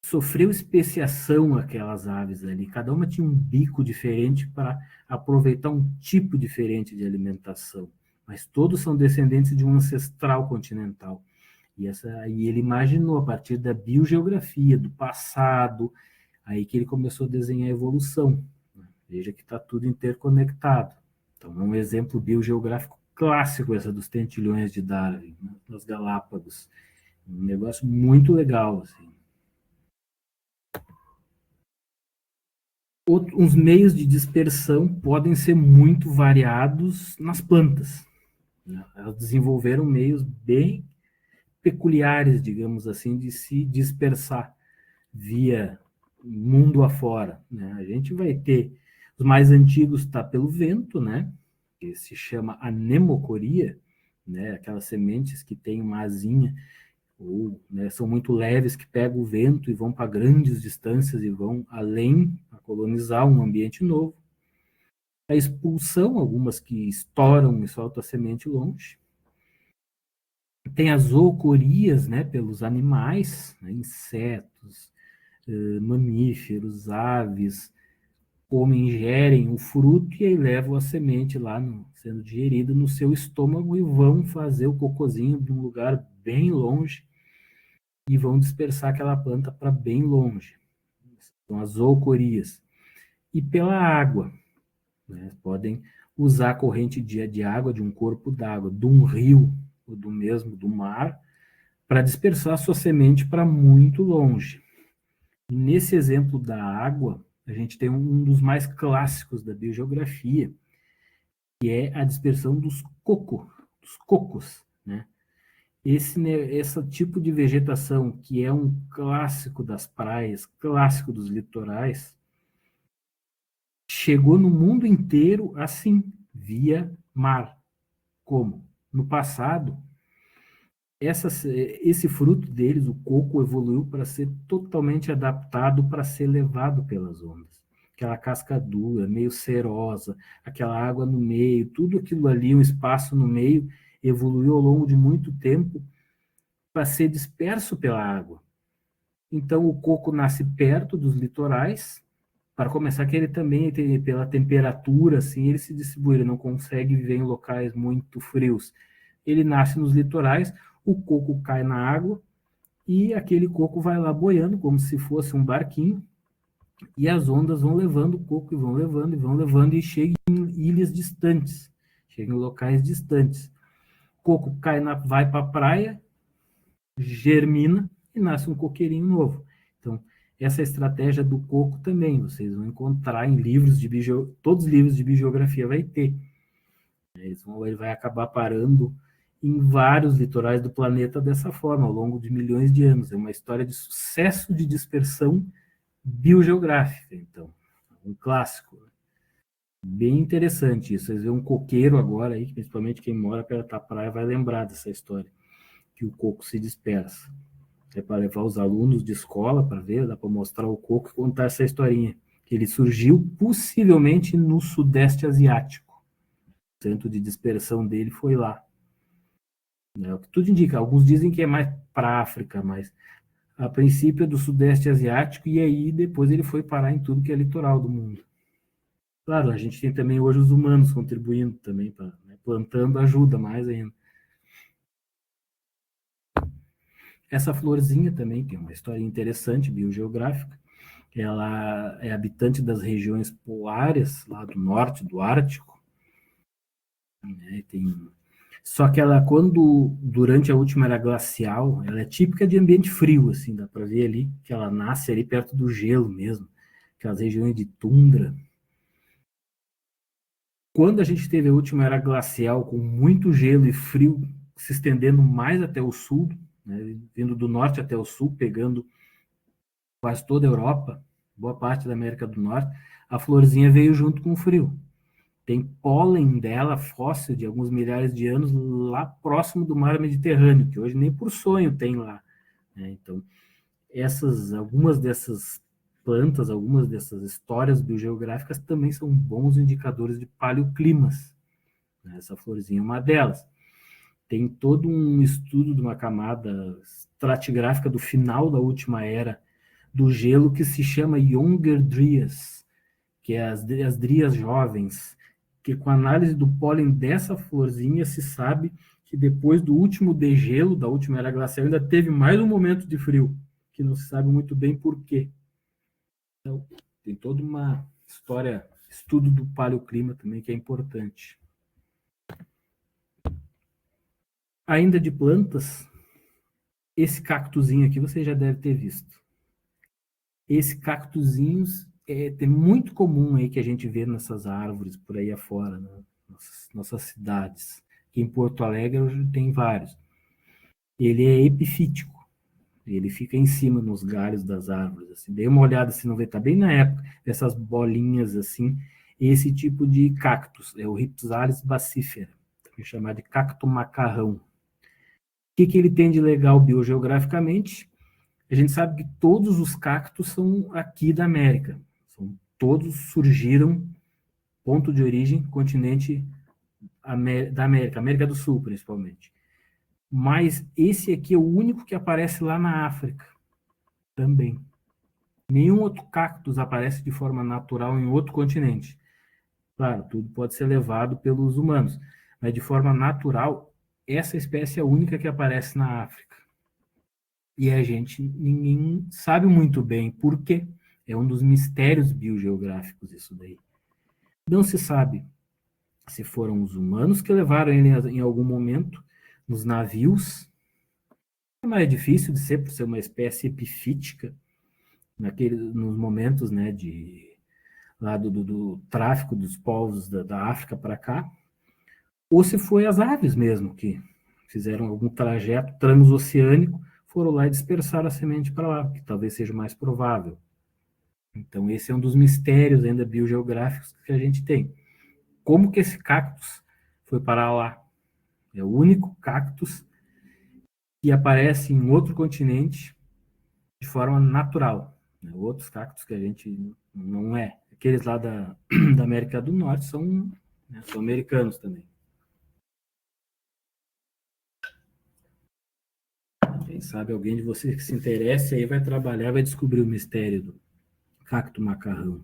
sofreu especiação aquelas aves ali. Cada uma tinha um bico diferente para aproveitar um tipo diferente de alimentação. Mas todos são descendentes de um ancestral continental. E ele imaginou, a partir da biogeografia, do passado, aí que ele começou a desenhar a evolução. Veja que está tudo interconectado. Então, é um exemplo biogeográfico clássico, essa dos tentilhões de Darwin, né, nas Galápagos. Um negócio muito legal, assim. Os meios de dispersão podem ser muito variados nas plantas. Né? Elas desenvolveram meios bem peculiares, digamos assim, de se dispersar via mundo afora. Né? A gente vai ter, os mais antigos está pelo vento, né? Que se chama anemocoria, né? Aquelas sementes que têm uma asinha, ou né, são muito leves, que pegam o vento e vão para grandes distâncias e vão além a colonizar um ambiente novo. A expulsão, algumas que estouram e soltam a semente longe. Tem as zoocorias, né, pelos animais, né, insetos, mamíferos, aves, ingerem o fruto e aí levam a semente lá sendo digerida no seu estômago e vão fazer o cocôzinho de um lugar bem longe e vão dispersar aquela planta para bem longe. São as zoocorias. E pela água, né? Podem usar a corrente de água, de um corpo d'água, de um rio, ou do mar, para dispersar a sua semente para muito longe. E nesse exemplo da água, a gente tem um dos mais clássicos da biogeografia, que é a dispersão dos cocos, né? Esse tipo de vegetação, que é um clássico das praias, clássico dos litorais, chegou no mundo inteiro assim, via mar. Como? No passado, esse fruto deles, o coco, evoluiu para ser totalmente adaptado para ser levado pelas ondas. Aquela casca dura, meio cerosa, aquela água no meio, tudo aquilo ali, um espaço no meio, evoluiu ao longo de muito tempo para ser disperso pela água. Então, o coco nasce perto dos litorais, para começar, que ele também, pela temperatura, assim, ele se distribui, ele não consegue viver em locais muito frios. Ele nasce nos litorais, o coco cai na água e aquele coco vai lá boiando, como se fosse um barquinho, e as ondas vão levando o coco, e vão levando, e chega em ilhas distantes. chega em locais distantes. Coco vai para a praia, germina e nasce um coqueirinho novo. Então, essa estratégia do coco também, vocês vão encontrar em livros de todos os livros de biogeografia vai ter. Ele vai acabar parando em vários litorais do planeta dessa forma, ao longo de milhões de anos. É uma história de sucesso de dispersão biogeográfica, então. Um clássico. Bem interessante isso. Vocês veem um coqueiro agora aí, principalmente quem mora perto da praia vai lembrar dessa história, que o coco se dispersa. É para levar os alunos de escola para ver, dá para mostrar o coco e contar essa historinha. Ele surgiu possivelmente no Sudeste Asiático. O centro de dispersão dele foi lá. É o que tudo indica. Alguns dizem que é mais para a África, mas a princípio é do Sudeste Asiático e aí depois ele foi parar em tudo que é litoral do mundo. Claro, a gente tem também hoje os humanos contribuindo também, plantando ajuda mais ainda. Essa florzinha também tem uma história interessante, biogeográfica. Ela é habitante das regiões polares, lá do norte, do Ártico. Só que ela, durante a última era glacial, ela é típica de ambiente frio, assim, dá para ver ali, que ela nasce ali perto do gelo mesmo, aquelas regiões de tundra. Quando a gente teve a última era glacial, com muito gelo e frio se estendendo mais até o sul, né, vindo do norte até o sul, pegando quase toda a Europa, boa parte da América do Norte, a florzinha veio junto com o frio. Tem pólen dela, fóssil, de alguns milhares de anos, lá próximo do mar Mediterrâneo, que hoje nem por sonho tem lá. Né? Então, algumas dessas plantas, algumas dessas histórias biogeográficas também são bons indicadores de paleoclimas. Essa florzinha é uma delas. Tem todo um estudo de uma camada estratigráfica do final da última era do gelo que se chama Younger Dryas, que é as Dryas jovens, que com a análise do pólen dessa florzinha se sabe que depois do último degelo, da última era glacial, ainda teve mais um momento de frio, que não se sabe muito bem por quê. Então, tem toda uma história, estudo do paleoclima também, que é importante. Ainda de plantas, esse cactuzinho aqui você já deve ter visto. Esse cactuzinho é muito comum aí que a gente vê nessas árvores por aí afora, né? Nossas cidades. Aqui em Porto Alegre tem vários. Ele é epifítico. Ele fica em cima nos galhos das árvores. Assim. Dê uma olhada se não vê, tá bem na época dessas bolinhas assim. Esse tipo de cactus é o Rhipsalis bacifera, também chamado de cacto macarrão. O que ele tem de legal biogeograficamente? A gente sabe que todos os cactos são aqui da América. Todos surgiram, ponto de origem, continente da América, América do Sul, principalmente. Mas esse aqui é o único que aparece lá na África também. Nenhum outro cactus aparece de forma natural em outro continente. Claro, tudo pode ser levado pelos humanos, mas de forma natural, essa espécie é a única que aparece na África. E ninguém sabe muito bem por quê. É um dos mistérios biogeográficos isso daí. Não se sabe se foram os humanos que levaram ele em algum momento nos navios. É mais difícil de ser, por ser uma espécie epifítica, nos momentos, né, lá do tráfico dos povos da África para cá, ou se foi as aves mesmo que fizeram algum trajeto transoceânico, foram lá e dispersaram a semente para lá, que talvez seja mais provável. Então, esse é um dos mistérios ainda biogeográficos que a gente tem. Como que esse cactus foi parar lá? É o único cactus que aparece em outro continente de forma natural. Outros cactos que a gente não é. Aqueles lá da América do Norte são americanos também. Quem sabe alguém de vocês que se interesse aí vai trabalhar, vai descobrir o mistério do cacto macarrão.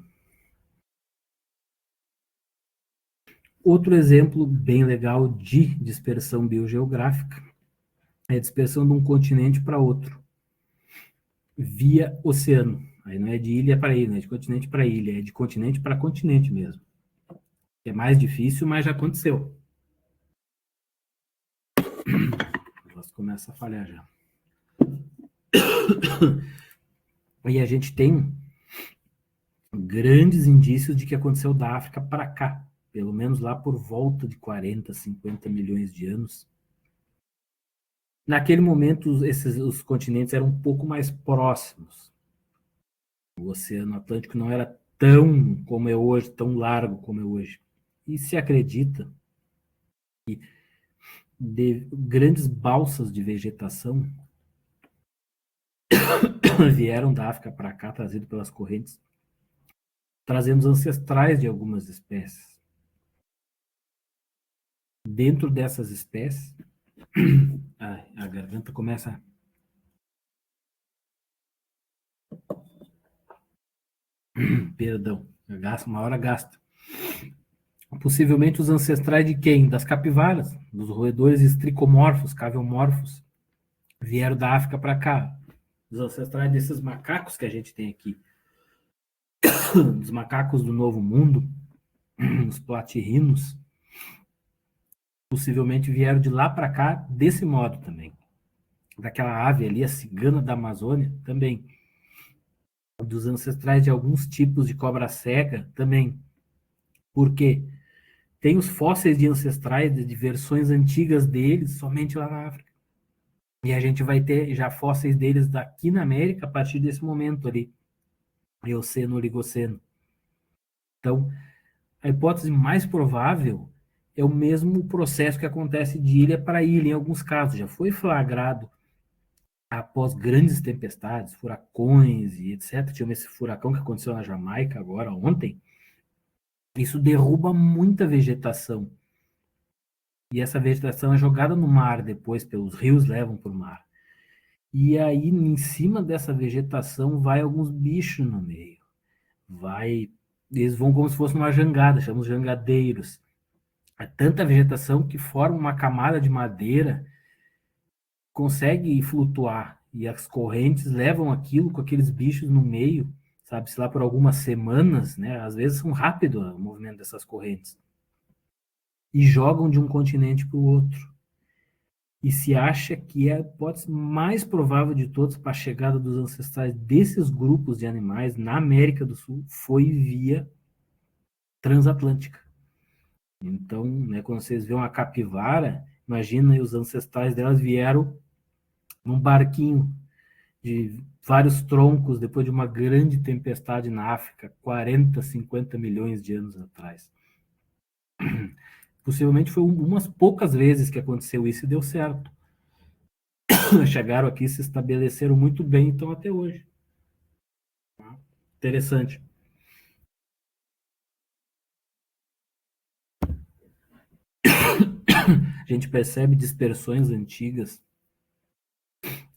Outro exemplo bem legal de dispersão biogeográfica é a dispersão de um continente para outro, via oceano. Aí não é de ilha para ilha, não é de continente para ilha, é de continente para continente mesmo. É mais difícil, mas já aconteceu. começa a falhar já. E a gente tem grandes indícios de que aconteceu da África para cá, pelo menos lá por volta de 40, 50 milhões de anos. Naquele momento, os continentes eram um pouco mais próximos. O Oceano Atlântico não era tão como é hoje, tão largo como é hoje. E se acredita que grandes balsas de vegetação vieram da África para cá, trazido pelas correntes, trazendo os ancestrais de algumas espécies. Dentro dessas espécies, a garganta começa... Perdão, uma hora gasta. Possivelmente os ancestrais de quem? Das capivaras, dos roedores estricomorfos, caviomorfos, vieram da África para cá. Os ancestrais desses macacos que a gente tem aqui, dos macacos do Novo Mundo, os platirrinos, possivelmente vieram de lá para cá desse modo também. Daquela ave ali, a cigana da Amazônia, também. Dos ancestrais de alguns tipos de cobra cega, também. Por quê? Tem os fósseis de ancestrais de versões antigas deles somente lá na África. E a gente vai ter já fósseis deles daqui na América a partir desse momento ali. Eoceno, Oligoceno. Então, a hipótese mais provável é o mesmo processo que acontece de ilha para ilha, em alguns casos. Já foi flagrado após grandes tempestades, furacões e etc. Tinha esse furacão que aconteceu na Jamaica agora, ontem. Isso derruba muita vegetação. E essa vegetação é jogada no mar depois, pelos rios levam para o mar. E aí, em cima dessa vegetação, vai alguns bichos no meio. Eles vão como se fosse uma jangada, chamamos de jangadeiros. É tanta vegetação que forma uma camada de madeira, consegue flutuar. E as correntes levam aquilo com aqueles bichos no meio, sabe-se lá por algumas semanas, né? Às vezes são rápido o movimento dessas correntes. E jogam de um continente para o outro. E se acha que é a hipótese mais provável de todos para a chegada dos ancestrais desses grupos de animais na América do Sul foi via transatlântica. Então, né, quando vocês veem uma capivara, imagina os ancestrais delas vieram num barquinho de vários troncos depois de uma grande tempestade na África, 40, 50 milhões de anos atrás. Possivelmente foi umas poucas vezes que aconteceu isso e deu certo. Chegaram aqui, se estabeleceram muito bem, então até hoje. Interessante. A gente percebe dispersões antigas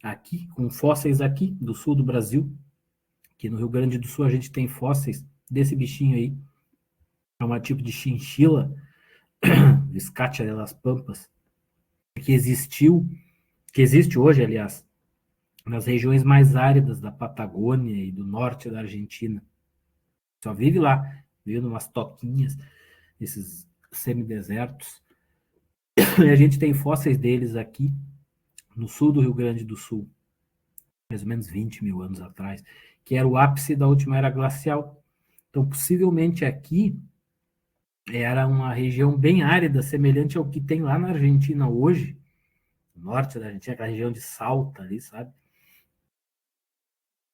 aqui, com fósseis aqui do sul do Brasil, que no Rio Grande do Sul a gente tem fósseis desse bichinho aí, é um tipo de chinchila, Viscatia das Pampas, que existe hoje, aliás, nas regiões mais áridas da Patagônia e do norte da Argentina. Só vive lá, vive umas toquinhas, esses semidesertos. E a gente tem fósseis deles aqui no sul do Rio Grande do Sul, mais ou menos 20 mil anos atrás, que era o ápice da última era glacial. Então, possivelmente aqui era uma região bem árida, semelhante ao que tem lá na Argentina hoje, no norte da Argentina, aquela região de Salta ali, sabe?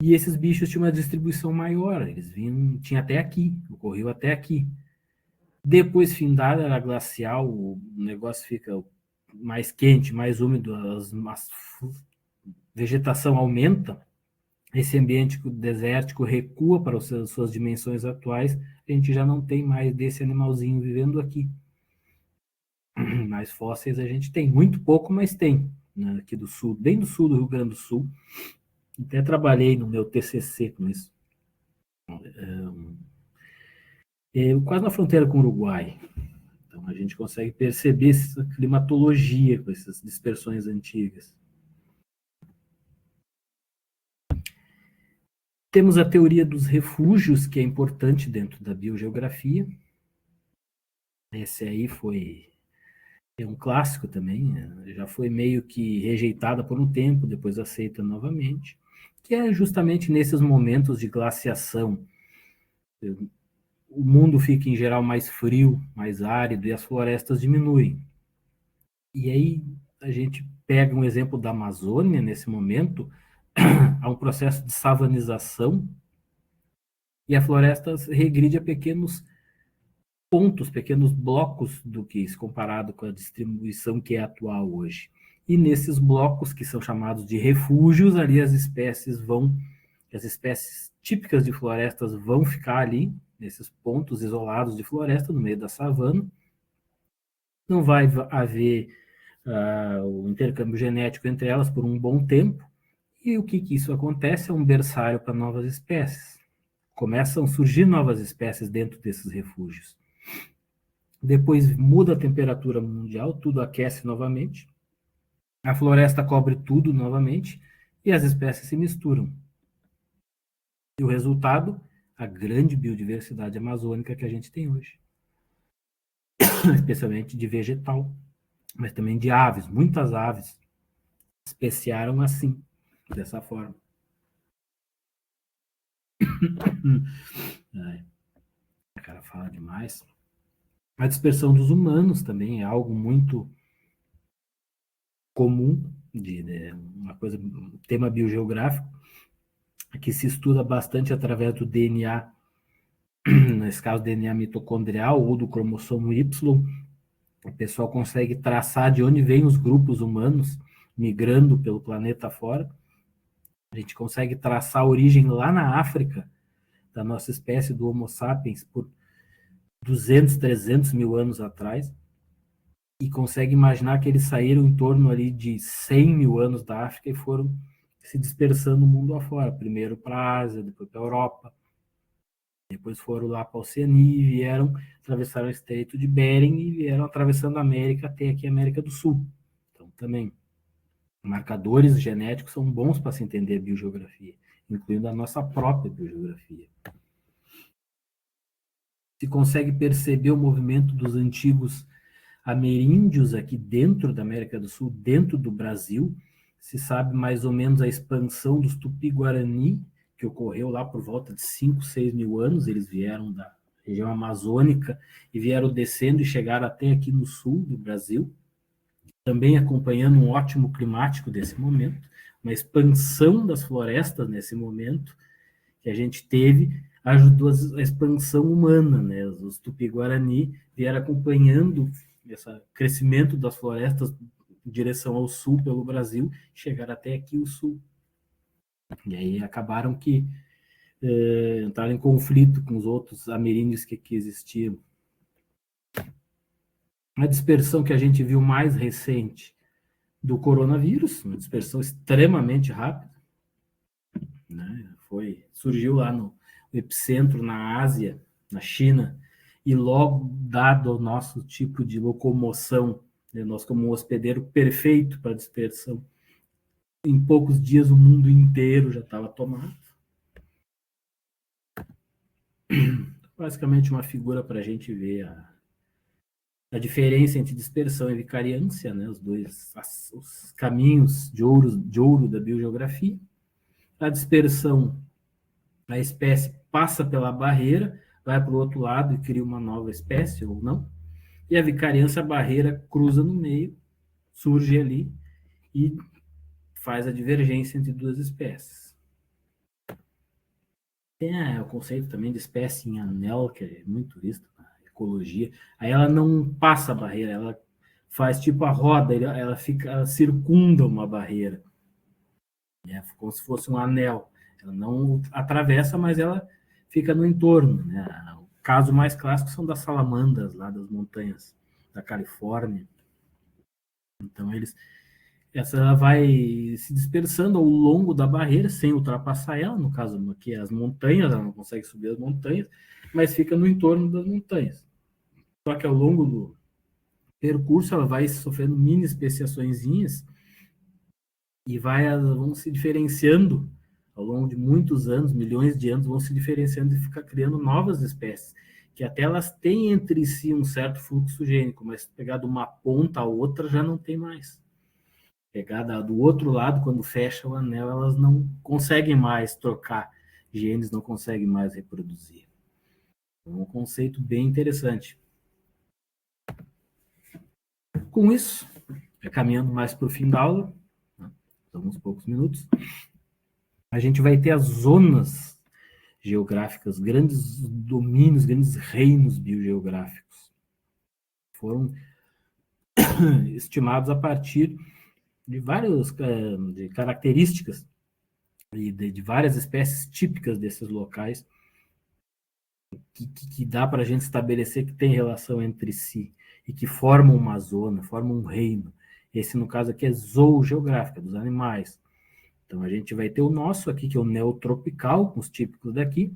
E esses bichos tinham uma distribuição maior, eles vinham, tinha até aqui, ocorreu até aqui. Depois, findada a era glacial, o negócio fica mais quente, mais úmido, a vegetação aumenta, esse ambiente desértico recua para suas dimensões atuais, a gente já não tem mais desse animalzinho vivendo aqui. Mais fósseis a gente tem, muito pouco, mas tem, né, aqui do sul, bem do sul do Rio Grande do Sul. Até trabalhei no meu TCC com isso. Quase na fronteira com o Uruguai. Então a gente consegue perceber essa climatologia com essas dispersões antigas. Temos a teoria dos refúgios, que é importante dentro da biogeografia. Esse aí foi é um clássico também, já foi meio que rejeitada por um tempo, depois aceita novamente, que é justamente nesses momentos de glaciação. O mundo fica, em geral, mais frio, mais árido, e as florestas diminuem. E aí a gente pega um exemplo da Amazônia, nesse momento, há um processo de savanização, e a floresta regride a pequenos pontos, pequenos blocos do que se comparado com a distribuição que é atual hoje. E nesses blocos, que são chamados de refúgios, ali as espécies típicas de florestas vão ficar ali, nesses pontos isolados de floresta, no meio da savana. Não vai haver o intercâmbio genético entre elas por um bom tempo. E o que isso acontece? É um berçário para novas espécies. Começam a surgir novas espécies dentro desses refúgios. Depois muda a temperatura mundial, tudo aquece novamente, a floresta cobre tudo novamente e as espécies se misturam. E o resultado, a grande biodiversidade amazônica que a gente tem hoje. Especialmente de vegetal, mas também de aves. Muitas aves especiaram assim, dessa forma. O cara fala demais. A dispersão dos humanos também é algo muito comum, uma coisa, um tema biogeográfico, que se estuda bastante através do DNA, nesse caso DNA mitocondrial ou do cromossomo Y. O pessoal consegue traçar de onde vêm os grupos humanos migrando pelo planeta fora. A gente consegue traçar a origem lá na África da nossa espécie, do Homo sapiens, por 200, 300 mil anos atrás, e consegue imaginar que eles saíram em torno ali de 100 mil anos da África e foram se dispersando o mundo afora, primeiro para a Ásia, depois para a Europa, depois foram lá para a Oceania e vieram, atravessaram o Estreito de Bering e vieram atravessando a América até aqui a América do Sul. Então, também, marcadores genéticos são bons para se entender a biogeografia, incluindo a nossa própria biogeografia. Se consegue perceber o movimento dos antigos ameríndios aqui dentro da América do Sul, dentro do Brasil, se sabe mais ou menos a expansão dos Tupi-Guarani, que ocorreu lá por volta de 5, 6 mil anos. Eles vieram da região amazônica e vieram descendo e chegaram até aqui no sul do Brasil, também acompanhando um ótimo climático desse momento, uma expansão das florestas nesse momento que a gente teve, ajudou a expansão humana, né? Os Tupi-Guarani vieram acompanhando esse crescimento das florestas em direção ao sul pelo Brasil, chegaram até aqui o sul. E aí acabaram que entraram em conflito com os outros ameríndios que aqui existiam. A dispersão que a gente viu mais recente do coronavírus, uma dispersão extremamente rápida, né? Surgiu lá no epicentro, na Ásia, na China, e logo, dado o nosso tipo de locomoção, né, nós como um hospedeiro perfeito para dispersão, em poucos dias o mundo inteiro já estava tomado. Basicamente uma figura para a gente ver a diferença entre dispersão e vicariância, né, os caminhos de ouro da biogeografia. A dispersão, a espécie passa pela barreira, vai para o outro lado e cria uma nova espécie, ou não. E a vicariância, a barreira cruza no meio, surge ali e faz a divergência entre duas espécies. Tem o conceito também de espécie em anel, que é muito visto na ecologia. Aí ela não passa a barreira, ela faz tipo a roda, ela circunda uma barreira. É como se fosse um anel. Ela não atravessa, mas ela fica no entorno, né? O caso mais clássico são das salamandras, lá das montanhas da Califórnia. Então, ela vai se dispersando ao longo da barreira, sem ultrapassar ela, no caso aqui as montanhas, ela não consegue subir as montanhas, mas fica no entorno das montanhas. Só que ao longo do percurso, ela vai sofrendo mini especiaçõezinhas e vão se diferenciando ao longo de muitos anos, milhões de anos, vão se diferenciando e ficar criando novas espécies, que até elas têm entre si um certo fluxo gênico, mas pegar de uma ponta a outra já não tem mais. Pegar do outro lado, quando fecha o anel, elas não conseguem mais trocar genes, não conseguem mais reproduzir. É um conceito bem interessante. Com isso, caminhando mais para o fim da aula, alguns poucos minutos, a gente vai ter as zonas geográficas, grandes domínios, grandes reinos biogeográficos. Foram estimados a partir de várias de características e de várias espécies típicas desses locais que dá para a gente estabelecer que tem relação entre si e que formam uma zona, formam um reino. Esse, no caso aqui, é zoogeográfica, dos animais. Então, a gente vai ter o nosso aqui, que é o neotropical, com os típicos daqui.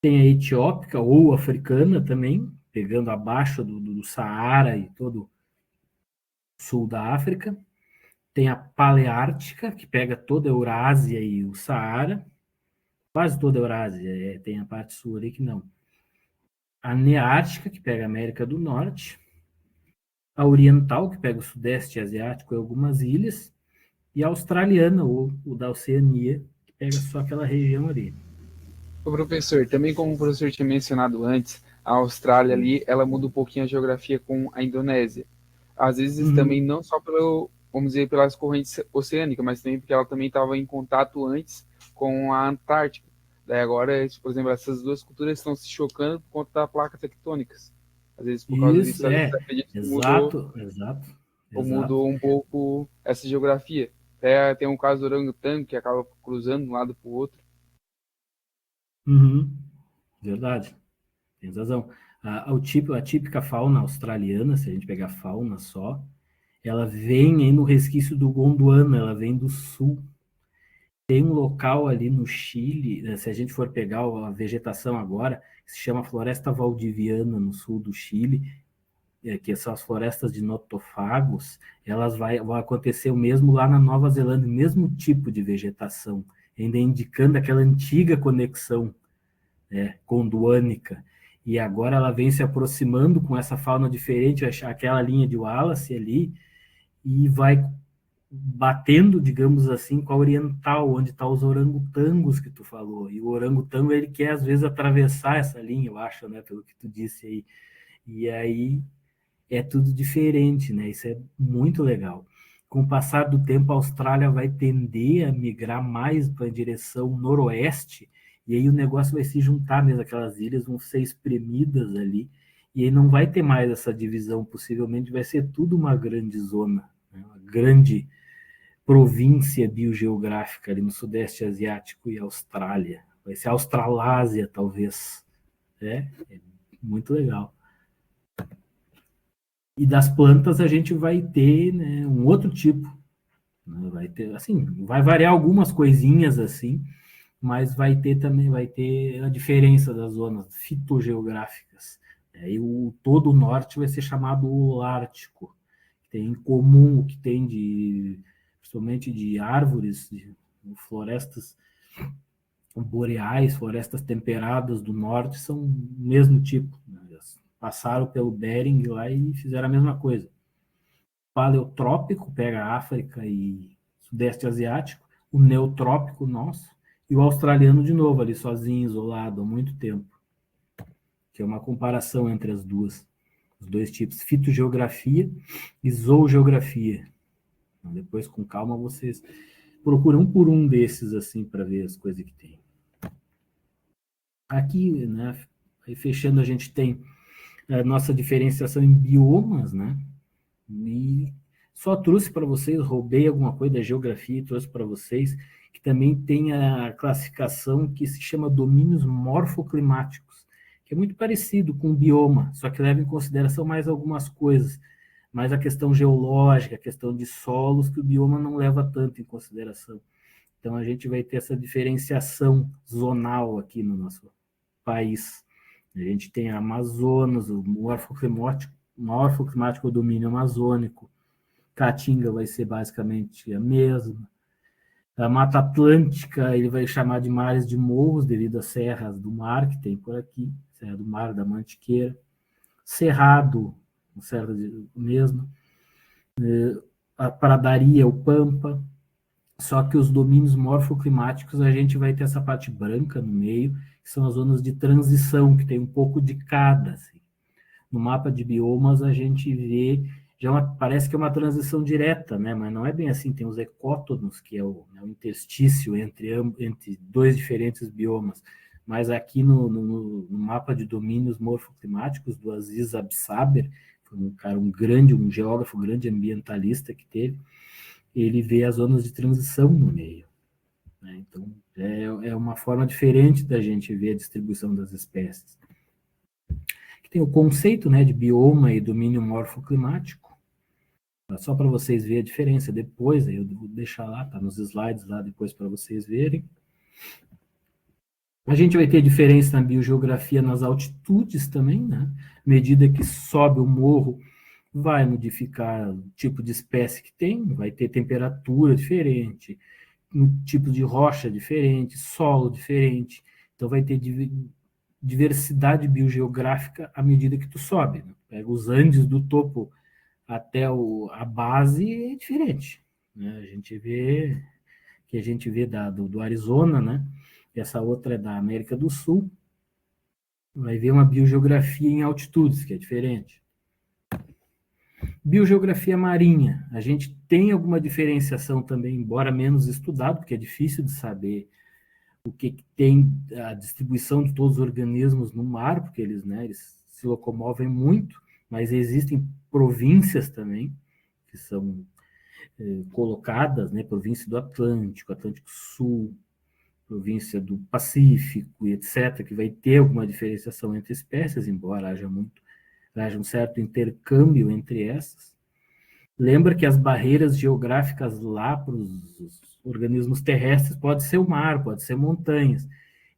Tem a etiópica ou africana também, pegando abaixo do Saara e todo o sul da África. Tem a paleártica, que pega toda a Eurásia e o Saara. Quase toda a Eurásia, tem a parte sul ali que não. A neártica, que pega a América do Norte. A oriental, que pega o sudeste asiático e algumas ilhas. E a australiana, ou da Oceania, que pega só aquela região ali. O professor, também como o professor tinha mencionado antes, a Austrália ali, ela muda um pouquinho a geografia com a Indonésia. Às vezes também não só vamos dizer, pelas correntes oceânicas, mas também porque ela também estava em contato antes com a Antártica. Daí agora, por exemplo, essas duas culturas estão se chocando por conta das placas tectônicas. Às vezes por causa disso, acredito que exato. Mudou um pouco essa geografia. Tem um caso do orangotango que acaba cruzando de um lado para o outro. Verdade, tem razão. A típica fauna australiana, se a gente pegar fauna só, ela vem aí no resquício do Gondwana, ela vem do sul. Tem um local ali no Chile, se a gente for pegar a vegetação agora, que se chama Floresta Valdiviana, no sul do Chile, que são as florestas de notofagos, elas vão acontecer o mesmo lá na Nova Zelândia, o mesmo tipo de vegetação, ainda indicando aquela antiga conexão gondwânica. E agora ela vem se aproximando com essa fauna diferente, aquela linha de Wallace ali, e vai batendo, digamos assim, com a oriental, onde está os orangotangos que tu falou. E o orangotango, ele quer, às vezes, atravessar essa linha, eu acho, né, pelo que tu disse aí. E aí é tudo diferente, né? Isso é muito legal. Com o passar do tempo, a Austrália vai tender a migrar mais para a direção noroeste, e aí o negócio vai se juntar mesmo, aquelas ilhas vão ser espremidas ali, e aí não vai ter mais essa divisão, possivelmente vai ser tudo uma grande zona, né? Uma grande província biogeográfica ali no Sudeste Asiático e Austrália. Vai ser a Australásia, talvez. É muito legal. E das plantas a gente vai ter, né, um outro tipo. Né? Vai ter, assim, vai variar algumas coisinhas assim, mas vai ter a diferença das zonas fitogeográficas. E todo o norte vai ser chamado Holártico, que tem em comum o que tem principalmente de árvores, de florestas boreais, florestas temperadas do norte, são o mesmo tipo. Né? Passaram pelo Bering lá e fizeram a mesma coisa. Paleotrópico pega a África e Sudeste Asiático, o neotrópico nosso, e o australiano de novo, ali sozinho, isolado, há muito tempo. Que é uma comparação entre os dois tipos, fitogeografia e zoogeografia. Então, depois, com calma, vocês procuram um por um desses, assim, para ver as coisas que tem. Aqui, né, aí fechando, a gente tem a nossa diferenciação em biomas, né? E só trouxe para vocês, roubei alguma coisa da geografia e trouxe para vocês, que também tem a classificação que se chama domínios morfoclimáticos, que é muito parecido com o bioma, só que leva em consideração mais algumas coisas, mais a questão geológica, a questão de solos, que o bioma não leva tanto em consideração. Então, a gente vai ter essa diferenciação zonal aqui no nosso país. A gente tem a Amazonas, o morfoclimático, o domínio amazônico. Caatinga vai ser basicamente a mesma. A Mata Atlântica, ele vai chamar de mares de morros, devido às serras do mar que tem por aqui. Serra do Mar, da Mantiqueira, Cerrado, Serra mesmo, a Pradaria, o Pampa, só que os domínios morfoclimáticos a gente vai ter essa parte branca no meio, que são as zonas de transição, que tem um pouco de cada. Assim. No mapa de biomas a gente vê, parece que é uma transição direta, né? Mas não é bem assim, tem os ecótonos, que é o interstício entre dois diferentes biomas. Mas aqui no mapa de domínios morfoclimáticos do Aziz Absaber, foi um geógrafo, grande ambientalista que teve, ele vê as zonas de transição no meio. Né? Então, é uma forma diferente da gente ver a distribuição das espécies. Aqui tem o conceito, né, de bioma e domínio morfoclimático, só para vocês verem a diferença depois, aí eu vou deixar lá, tá nos slides lá depois para vocês verem. A gente vai ter diferença na biogeografia nas altitudes também, né? À medida que sobe o morro, vai modificar o tipo de espécie que tem, vai ter temperatura diferente, um tipo de rocha diferente, solo diferente, então vai ter diversidade biogeográfica à medida que tu sobe. Né? Pega os Andes do topo até a base, é diferente. Né? A gente vê do Arizona, né? Essa outra é da América do Sul, vai ver uma biogeografia em altitudes, que é diferente. Biogeografia marinha, a gente tem alguma diferenciação também, embora menos estudado, porque é difícil de saber o que tem a distribuição de todos os organismos no mar, porque eles se locomovem muito, mas existem províncias também, que são colocadas, né, província do Atlântico, Atlântico Sul, província do Pacífico, etc., que vai ter alguma diferenciação entre espécies, embora haja um certo intercâmbio entre essas. Lembra que as barreiras geográficas lá para os organismos terrestres pode ser o mar, pode ser montanhas,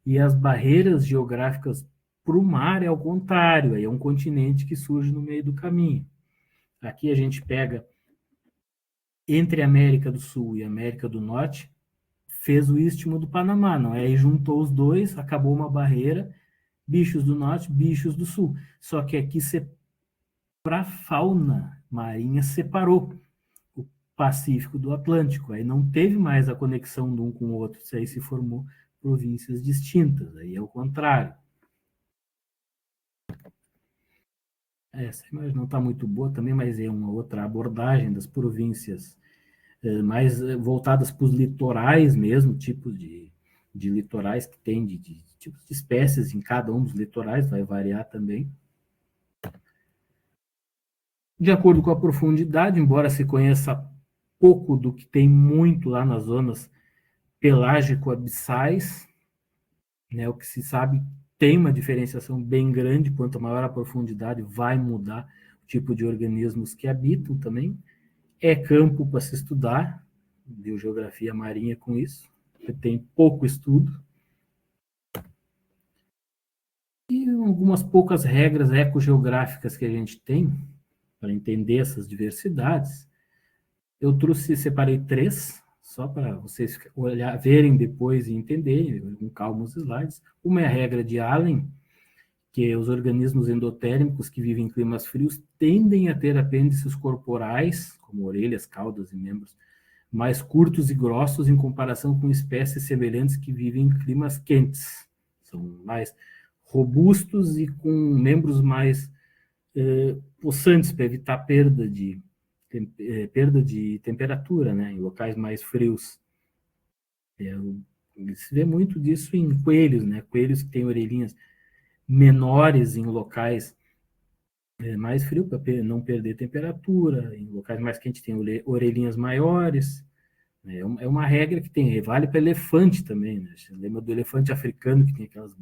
e as barreiras geográficas para o mar é ao contrário, aí é um continente que surge no meio do caminho. Aqui a gente pega entre a América do Sul e a América do Norte, fez o Istmo do Panamá, não é? Aí juntou os dois, acabou uma barreira, bichos do norte, bichos do sul. Só que aqui, para a fauna marinha, separou o Pacífico do Atlântico. Aí não teve mais a conexão de um com o outro, isso aí se formou províncias distintas. Aí é o contrário. Essa imagem não está muito boa também, mas é uma outra abordagem das províncias mais voltadas para os litorais mesmo, tipos de litorais que tem, de tipos de espécies em cada um dos litorais, vai variar também. De acordo com a profundidade, embora se conheça pouco do que tem muito lá nas zonas pelágico-abissais, né, o que se sabe tem uma diferenciação bem grande, quanto maior a profundidade, vai mudar o tipo de organismos que habitam também. É campo para se estudar, biogeografia marinha com isso, porque tem pouco estudo. E algumas poucas regras ecogeográficas que a gente tem para entender essas diversidades. Eu separei 3, só para vocês verem depois e entenderem, com calma os slides. Uma é a regra de Allen, que os organismos endotérmicos que vivem em climas frios tendem a ter apêndices corporais, como orelhas, caudas e membros, mais curtos e grossos em comparação com espécies semelhantes que vivem em climas quentes. São mais robustos e com membros mais possantes para evitar perda de temperatura, né, em locais mais frios. Se vê muito disso em coelhos, né, coelhos que têm orelhinhas menores em locais mais frios, para não perder temperatura, em locais mais quentes tem orelhinhas maiores. É uma regra que vale para elefante também, né? Você lembra do elefante africano, que tem aquelas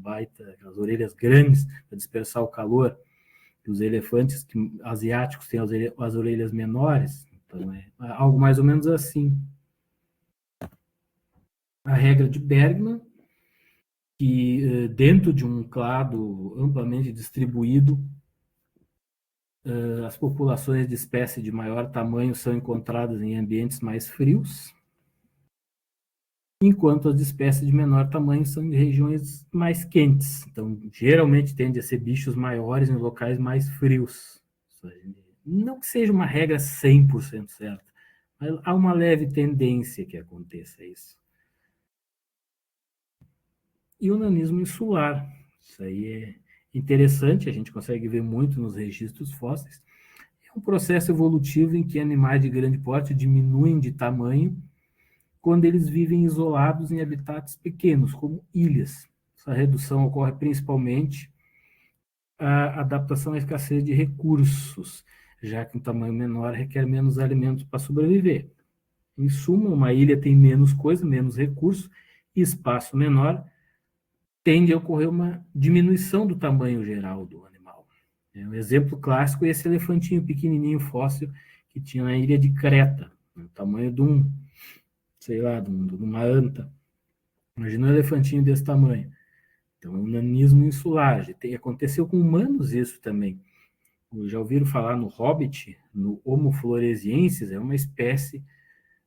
orelhas grandes para dispersar o calor? E os elefantes asiáticos têm as orelhas menores, então é algo mais ou menos assim. A regra de Bergman, que dentro de um clado amplamente distribuído, as populações de espécie de maior tamanho são encontradas em ambientes mais frios. enquanto as espécies de menor tamanho são de regiões mais quentes. Então, geralmente tende a ser bichos maiores em locais mais frios. Não que seja uma regra 100% certa, mas há uma leve tendência que aconteça isso. E o nanismo insular. Isso aí é interessante, a gente consegue ver muito nos registros fósseis. É um processo evolutivo em que animais de grande porte diminuem de tamanho quando eles vivem isolados em habitats pequenos, como ilhas. Essa redução ocorre principalmente a adaptação à escassez de recursos, já que um tamanho menor requer menos alimentos para sobreviver. Em suma, uma ilha tem menos coisa, menos recurso, e espaço menor, tende a ocorrer uma diminuição do tamanho geral do animal. Um exemplo clássico é esse elefantinho pequenininho fóssil que tinha na ilha de Creta, o tamanho de uma anta. Imagina um elefantinho desse tamanho. Então, é um nanismo insular. Aconteceu com humanos isso também. Já ouviram falar no Hobbit, no Homo floresiensis, é uma espécie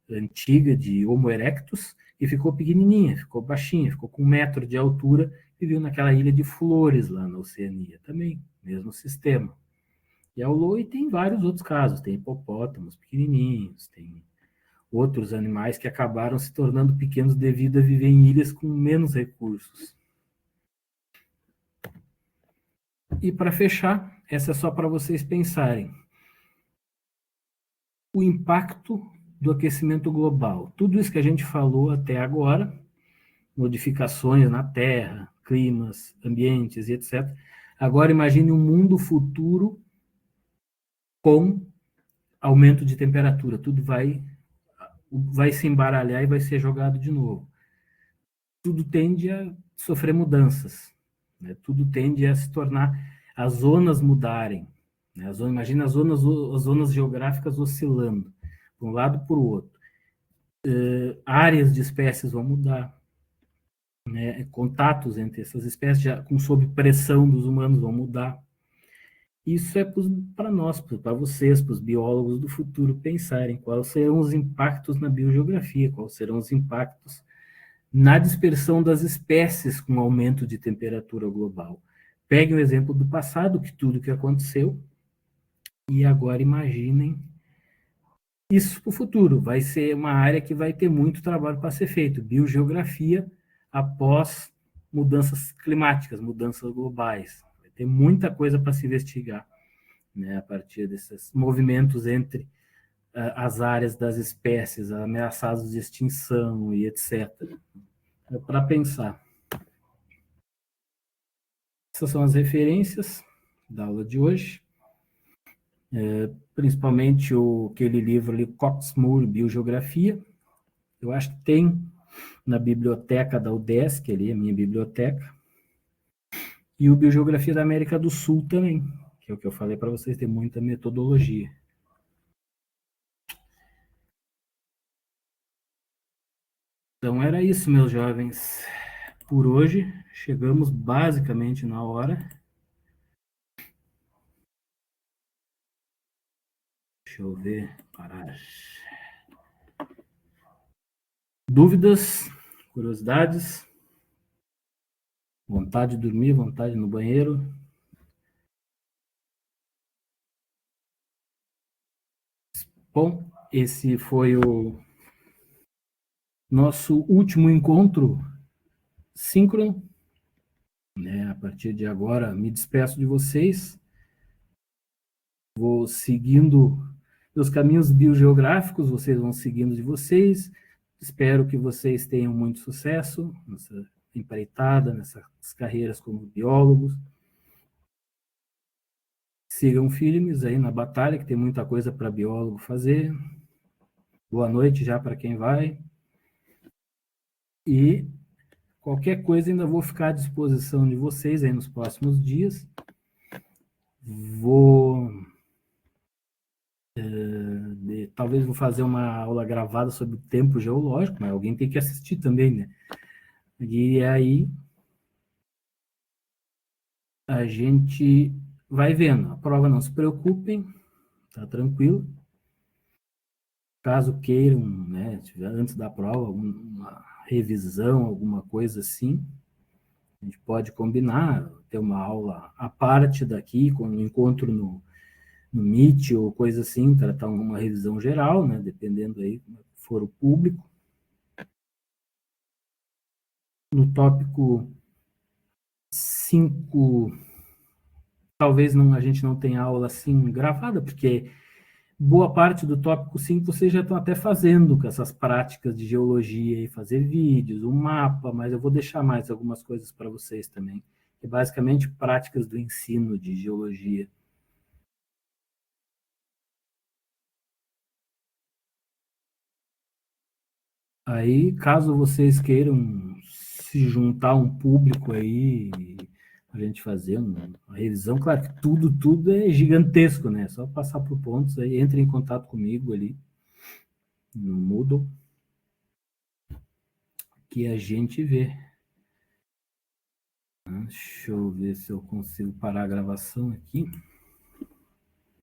antiga de Homo erectus, e ficou pequenininha, ficou baixinha, ficou com 1 metro de altura, e viveu naquela ilha de Flores, lá na Oceania, também, mesmo sistema. E ao Loi tem vários outros casos, tem hipopótamos pequenininhos, tem outros animais que acabaram se tornando pequenos devido a viver em ilhas com menos recursos. E para fechar, essa é só para vocês pensarem. O impacto do aquecimento global. Tudo isso que a gente falou até agora, modificações na Terra, climas, ambientes e etc. Agora imagine um mundo futuro com aumento de temperatura. Tudo vai se embaralhar e vai ser jogado de novo. Tudo tende a sofrer mudanças, né? Tudo tende a se tornar, as zonas mudarem, né? Imagina as zonas geográficas oscilando de um lado para o outro. Áreas de espécies vão mudar, né? Contatos entre essas espécies com sob pressão dos humanos vão mudar. Isso é para nós, para vocês, para os biólogos do futuro pensarem quais serão os impactos na biogeografia, quais serão os impactos na dispersão das espécies com aumento de temperatura global. Peguem o exemplo do passado, que tudo que aconteceu, e agora imaginem isso para o futuro. Vai ser uma área que vai ter muito trabalho para ser feito. Biogeografia após mudanças climáticas, mudanças globais. Vai ter muita coisa para se investigar, né, a partir desses movimentos entre as áreas das espécies ameaçadas de extinção e etc. É para pensar. Essas são as referências da aula de hoje. Principalmente aquele livro ali, Cox Moore, Biogeografia. Eu acho que tem na biblioteca da UDESC, ali, a minha biblioteca. E o Biogeografia da América do Sul também, que é o que eu falei para vocês, tem muita metodologia. Então, era isso, meus jovens. Por hoje, chegamos basicamente na hora. Deixa eu ver. Parar. Dúvidas? Curiosidades? Vontade de dormir? Vontade no banheiro? Bom, esse foi o nosso último encontro síncrono, né? A partir de agora, me despeço de vocês. Vou seguindo meus caminhos biogeográficos, vocês vão seguindo de vocês. Espero que vocês tenham muito sucesso nessa empreitada, nessas carreiras como biólogos. Sigam firmes aí na batalha, que tem muita coisa para biólogo fazer. Boa noite já para quem vai. E qualquer coisa ainda vou ficar à disposição de vocês aí nos próximos dias. Talvez vou fazer uma aula gravada sobre o tempo geológico, mas alguém tem que assistir também, né? E aí a gente vai vendo. A prova, não se preocupem, tá tranquilo. Caso queiram, né, antes da prova, uma revisão, alguma coisa assim, a gente pode combinar, ter uma aula à parte daqui, com um encontro no Meet ou coisa assim, tratar uma revisão geral, né, dependendo aí como for o público. No tópico 5, talvez a gente não tenha aula assim gravada, porque boa parte do tópico 5 vocês já estão até fazendo com essas práticas de geologia e fazer vídeos, um mapa, mas eu vou deixar mais algumas coisas para vocês também, que é basicamente práticas do ensino de geologia. Aí, caso vocês queiram se juntar a um público aí, a gente fazer uma revisão, claro que tudo é gigantesco, né? Só passar por pontos aí, entre em contato comigo ali no Moodle, que a gente vê. Deixa eu ver se eu consigo parar a gravação aqui.